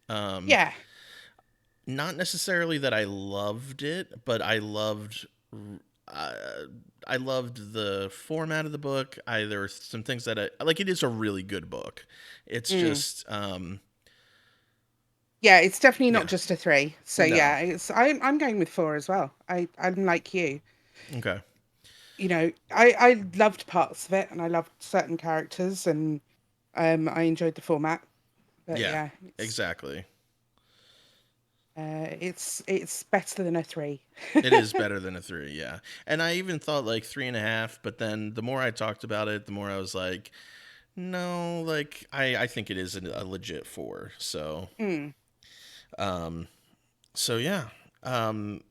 A: Um,
B: Yeah.
A: Not necessarily that I loved it, but uh, I loved the format of the book. There were some things that I like. It is a really good book. It's
B: Mm.
A: just
B: Yeah, it's definitely not
A: yeah,
B: just a three. So
A: no,
B: yeah, I'm going with four as well. I'm like you.
A: okay,
B: I loved parts of it and I loved certain characters and I enjoyed the format. But
A: yeah,
B: yeah,
A: exactly.
B: it's better than a three.
A: It is better than a 3, yeah. And I even thought like 3.5, but then the more I talked about it, the more I was like, no, like I think it is a legit 4.
B: Mm.
A: Um, so yeah. Um,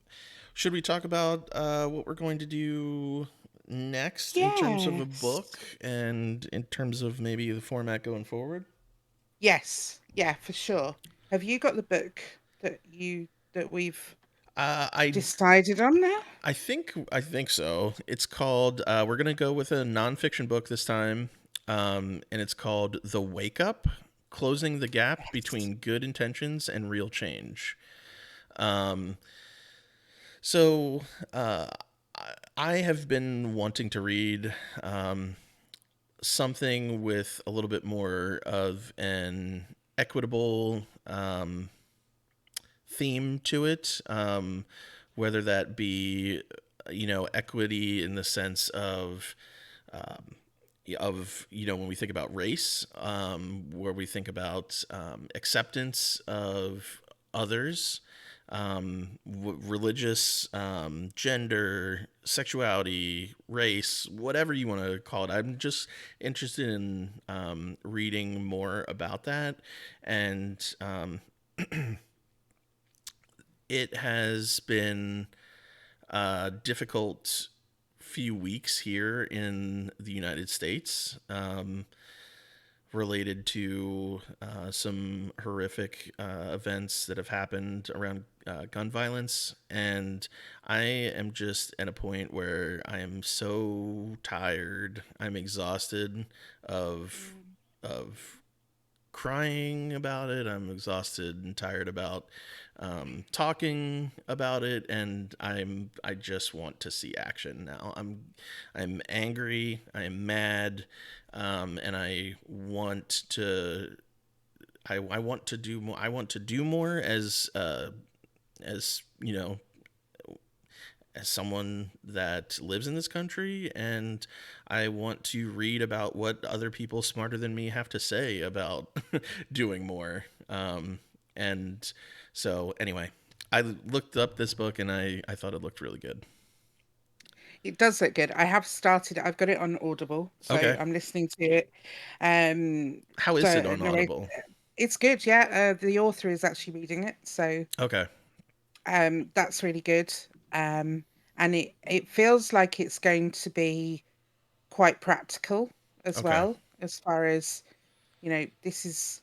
A: should we talk about what we're going to do next in terms of a book
B: Yes.
A: and in terms of maybe the format going forward?
B: Yes, yeah, for sure. Have you got the book that we've
A: I
B: decided on now?
A: I think so. It's called. We're gonna go with a nonfiction book this time, and it's called "The Wake Up: Closing the Gap
B: Yes.
A: Between Good Intentions and Real Change." Um, so uh, I have been wanting to read um, something with a little bit more of an equitable theme to it, whether that be equity in the sense when we think about race, where we think about acceptance of others, religious, gender, sexuality, race, whatever you want to call it. I'm just interested in reading more about that, and it has been a difficult few weeks here in the United States, related to some horrific events that have happened around gun violence. And I am just at a point where I am so tired. I'm exhausted of
B: Mm.
A: of crying about it. I'm exhausted and tired about talking about it, and I just want to see action now. I'm angry. I am mad, and I want to. I want to do more. I want to do more as as someone that lives in this country, and I want to read about what other people smarter than me have to say about doing more. And so, anyway, I looked up this book and I thought it looked really good.
B: It does look good. I have started. I've got it on Audible, so
A: Okay.
B: I'm listening to it. Um,
A: How is it
B: the
A: on
B: narrator,
A: Audible?
B: it's good. Yeah, the author is actually reading it, so
A: Okay.
B: that's really good. Um, and it feels like it's going to be quite practical as
A: Okay.
B: well, as far as this is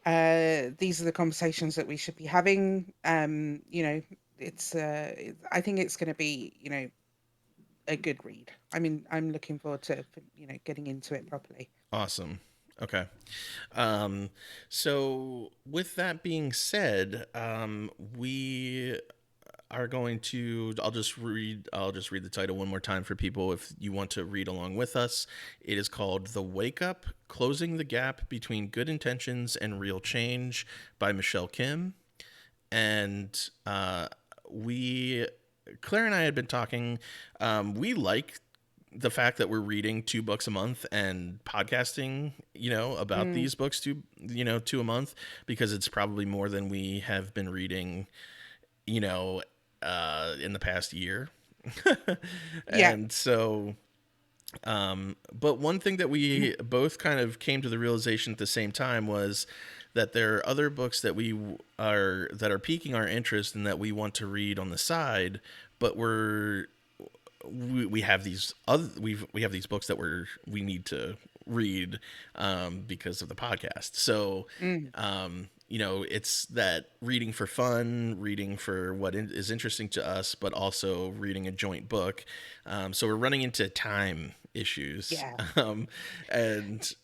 B: these are the conversations that we should be having. I think it's going to be a good read. I mean, I'm looking forward to getting into it properly.
A: Awesome. Okay. Um, so with that being said, we are going to I'll just read the title one more time for people if you want to read along with us. It is called The Wake Up: Closing the Gap Between Good Intentions and Real Change by Michelle Kim. And we Claire and I had been talking. We like the fact that we're reading 2 books a month and podcasting, about
B: Mm,
A: these books two a month, because it's probably more than we have been reading, you know, in the past year.
B: yeah.
A: And so, but one thing that we both kind of came to the realization at the same time was that there are other books that are piquing our interest and that we want to read on the side, but we have these other we have these books that we need to read, because of the podcast. So,
B: Mm,
A: it's that reading for fun, reading for what is interesting to us, but also reading a joint book. So we're running into time issues,
B: yeah.
A: and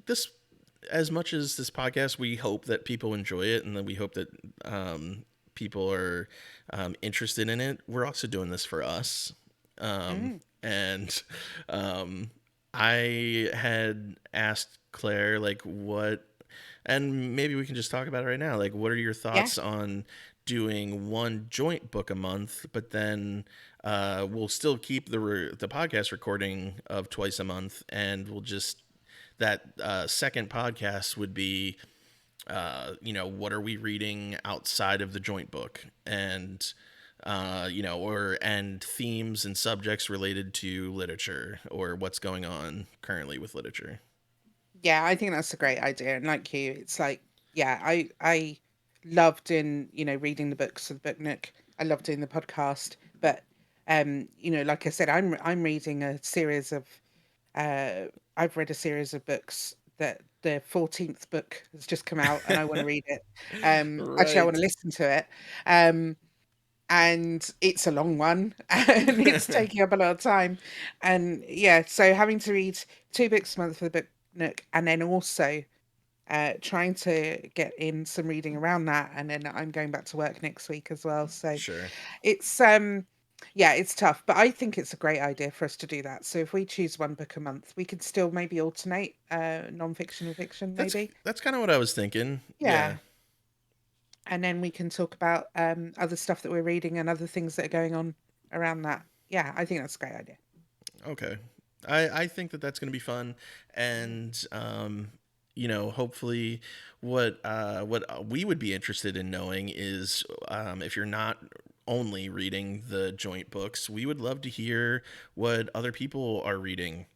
A: this, as much as this podcast, we hope that people enjoy it, and then we hope that people are interested in it. We're also doing this for us.
B: Mm,
A: And I had asked Claire, like, what, and maybe we can just talk about it right now. Like, what are your
B: yeah.
A: thoughts on doing one joint book a month, but then we'll still keep the podcast recording of twice a month, and we'll just that second podcast would be, what are we reading outside of the joint book, and and themes and subjects related to literature or what's going on currently with literature.
B: Yeah, I think that's a great idea. And like you, it's like, yeah, I loved reading the books of the Book Nook. I love doing the podcast, but like I said, I'm reading a series of Uh, I've read a series of books that the 14th book has just come out and I want to read it. Actually, I want
A: Right.
B: to listen to it. Um, and it's a long one and it's taking up a lot of time. And yeah, so having to read 2 books a month for the book nook and then also trying to get in some reading around that. And then I'm going back to work next week as well. So
A: Sure.
B: it's yeah, it's tough, but I think it's a great idea for us to do that. So if we choose 1 book a month, we could still maybe alternate non-fiction and fiction,
A: That's
B: maybe.
A: that's kind of what I was thinking. Yeah.
B: Yeah. And then we can talk about other stuff that we're reading and other things that are going on around that. Yeah, I think that's a great idea.
A: Okay. I think that that's going to be fun, and hopefully, what we would be interested in knowing is, if you're not only reading the joint books, we would love to hear what other people are reading.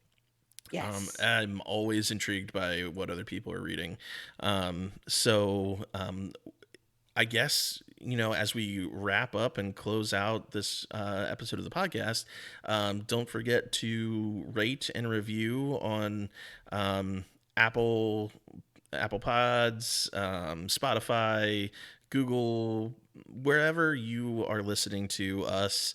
B: Yes.
A: I'm always intrigued by what other people are reading. So I guess, as we wrap up and close out this episode of the podcast, don't forget to rate and review on um, Apple Apple Pods, Spotify, Google, wherever you are listening to us.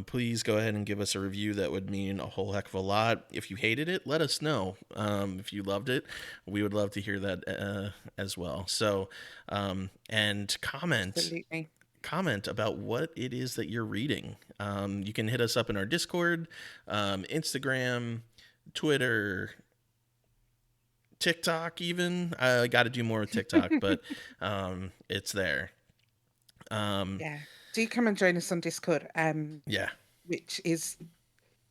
A: Please go ahead and give us a review. That would mean a whole heck of a lot. If you hated it, let us know. If you loved it, we would love to hear that as well. So, and
B: Absolutely.
A: comment about what it is that you're reading. You can hit us up in our Discord, Instagram, Twitter, TikTok. Even I got to do more with TikTok, but it's there. Um,
B: Yeah. Do come and join us on Discord,
A: yeah,
B: which is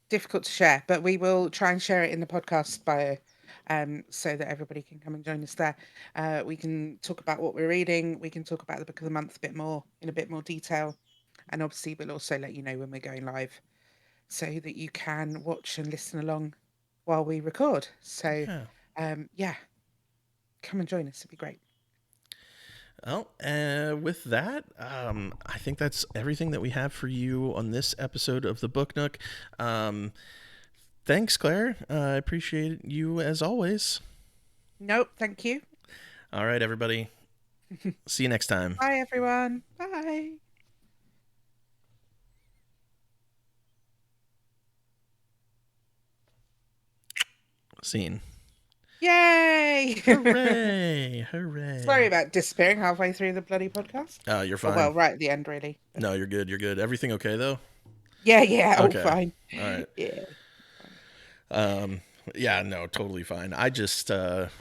B: difficult to share, but we will try and share it in the podcast bio, so that everybody can come and join us there. We can talk about what we're reading. We can talk about the book of the month a bit more in a bit more detail, and obviously we'll also let you know when we're going live, so that you can watch and listen along while we record. So,
A: yeah.
B: yeah, come and join us. It'd be great.
A: Well, with that, I think that's everything that we have for you on this episode of the Book Nook. Thanks, Claire. I appreciate you as always.
B: Nope, thank you.
A: All right, everybody. See you next time.
B: Bye, everyone. Bye.
A: Scene.
B: Yay!
A: Hooray!
B: Sorry
A: Hooray!
B: about disappearing halfway through the bloody podcast.
A: You're
B: Oh,
A: fine.
B: well, right at the end, really. But
A: No, you're good. You're good. Everything okay though?
B: yeah, yeah, all
A: Okay.
B: fine.
A: All right.
B: Yeah, fine.
A: Um, yeah, no, totally fine. I just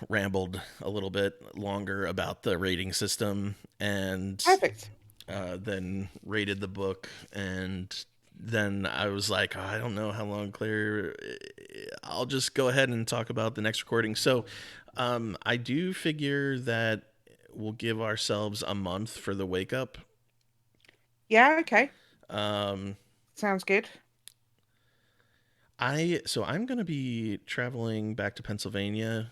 A: rambled a little bit longer about the rating system, and
B: Perfect.
A: then rated the book, and then I was like, "Oh, I don't know how long, Claire. I'll just go ahead and talk about the next recording." So I do figure that we'll give ourselves a month for the wake up.
B: Yeah, okay.
A: Um,
B: Sounds good.
A: I'm gonna be traveling back to Pennsylvania.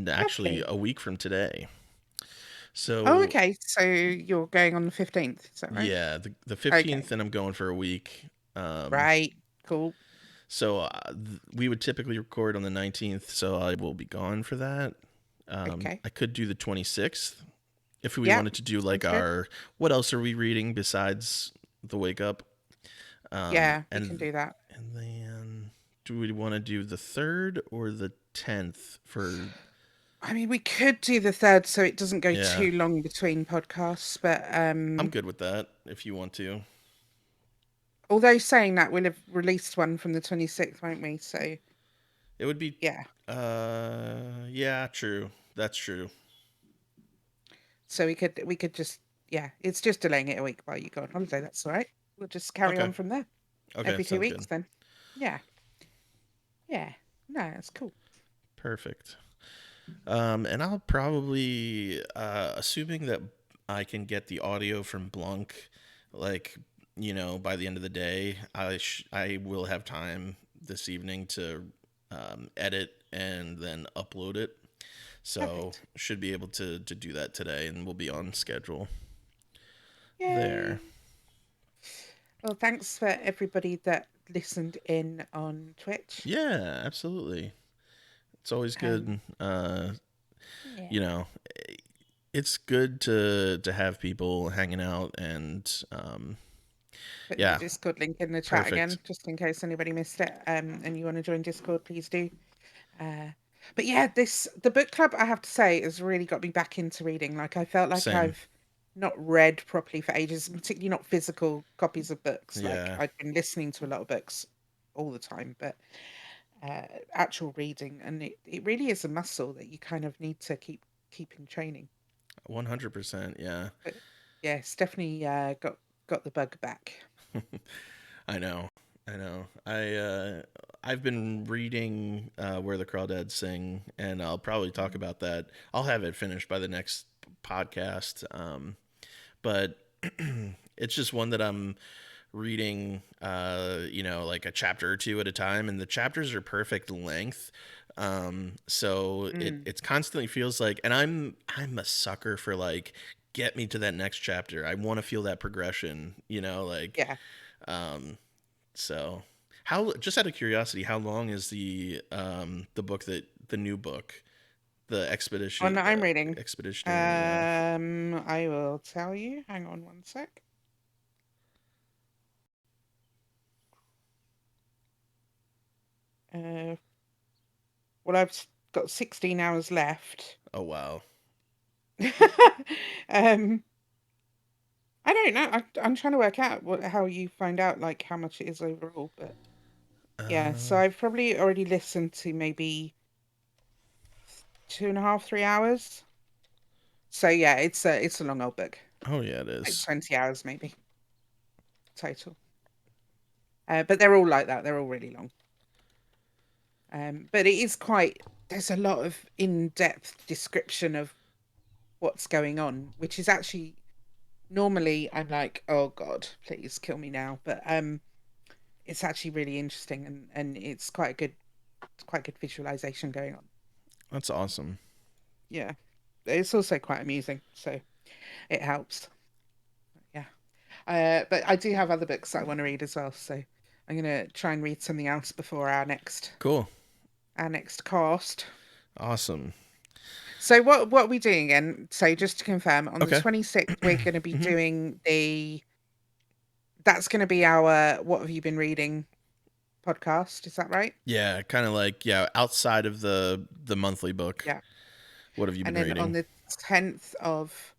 A: Actually,
B: Lovely.
A: a week from today.
B: Oh,
A: So
B: okay. So you're going on the 15th, is that right?
A: yeah, the
B: Okay.
A: 15th, and I'm going for a week. Um,
B: Right. Cool.
A: so we would typically record on the 19th, so I will be gone for that.
B: Okay.
A: I could do the 26th if we
B: Yeah,
A: wanted to do like
B: sounds good.
A: our what else are we reading besides the wake up? Um,
B: Yeah, we can
A: and
B: do that.
A: and then do we want to do the 3rd or the 10th for?
B: I mean, we could do the third so it doesn't go
A: Yeah,
B: too long between podcasts, but
A: I'm good with that if you want to.
B: although saying that, we'll have released one from the 26th, won't we? So,
A: It would be,
B: yeah.
A: yeah, true. That's true.
B: So we could just yeah, it's just delaying it a week while you go on holiday. That's all right. We'll just carry
A: Okay.
B: on from there
A: Okay,
B: every two
A: sounds
B: weeks
A: good.
B: then. Yeah. Yeah. No, that's cool.
A: Perfect. And I'll probably, assuming that I can get the audio from Blunk, like, by the end of the day, I will have time this evening to edit and then upload it. So
B: Perfect.
A: should be able to do that today, and we'll be on schedule there.
B: Yay. Well, thanks for everybody that listened in on Twitch.
A: Yeah, absolutely. It's always
B: Um,
A: good.
B: yeah,
A: You know, it's good to have people hanging out and
B: putting the
A: yeah,
B: Discord link in the chat
A: perfect.
B: again, just in case anybody missed it. And you want to join Discord, please do. Uh, but yeah, the book club, I have to say, has really got me back into reading. Like I felt like
A: Same.
B: I've not read properly for ages, particularly not physical copies of books. Like
A: Yeah.
B: I've been listening to a lot of books all the time, but actual reading, and it really is a muscle that you kind of need to keep in training.
A: 100%. Yeah.
B: But yes, definitely got the bug back.
A: I know. I know. I've been reading Where the Crawdads Sing, and I'll probably talk
B: Mm.
A: about that. I'll have it finished by the next podcast. But it's just one that I'm reading, like a chapter or two at a time, and the chapters are perfect length. So
B: Mm,
A: it's constantly feels like, and I'm a sucker for like get me to that next chapter. I want to feel that progression,
B: yeah.
A: um, so how just out of curiosity, how long is the book that the new book, the
B: One that I'm reading.
A: expeditionary? Yeah.
B: I will tell you. Hang on one sec. Uh, well, got 16 hours left.
A: Oh wow.
B: um, I don't know. I'm trying to work out how you find out like how much it is overall, but yeah. So
A: Uh,
B: I've probably already listened to maybe 2.5, 3 hours. So yeah, it's a long old book,
A: oh yeah, it
B: like
A: is.
B: 20 hours maybe total. But they're all like that. They're all really long. But it is quite. There's a lot of in-depth description of what's going on, which is actually normally I'm like, oh God, please kill me now. But it's actually really interesting, and it's quite good visualization going on.
A: That's awesome.
B: Yeah, it's also quite amusing, so it helps. Yeah. But I do have other books that I want to read as well, so I'm gonna try and read something else before
A: Cool.
B: our next cast.
A: Awesome.
B: So what are we doing again? So just to confirm, on the
A: Okay.
B: 26th, we're going to be
A: Hmm.
B: doing the that's going to be our What Have You Been Reading podcast. Is that right?
A: Yeah, kind of like, yeah, outside of the monthly book.
B: Yeah.
A: What have you
B: And
A: been
B: then on
A: reading?
B: the 10th of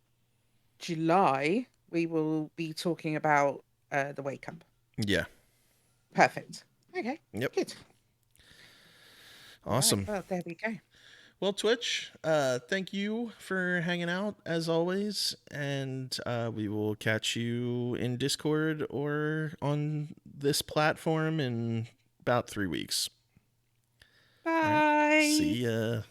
B: July, we will be talking about the Wake Up.
A: Yeah.
B: Perfect. Okay.
A: Yep.
B: Good. All right.
A: Awesome.
B: Well, there we go.
A: Well, Twitch, thank you for hanging out as always, and we will catch you in Discord or on this platform in about 3 weeks. All right.
B: Bye.
A: See ya.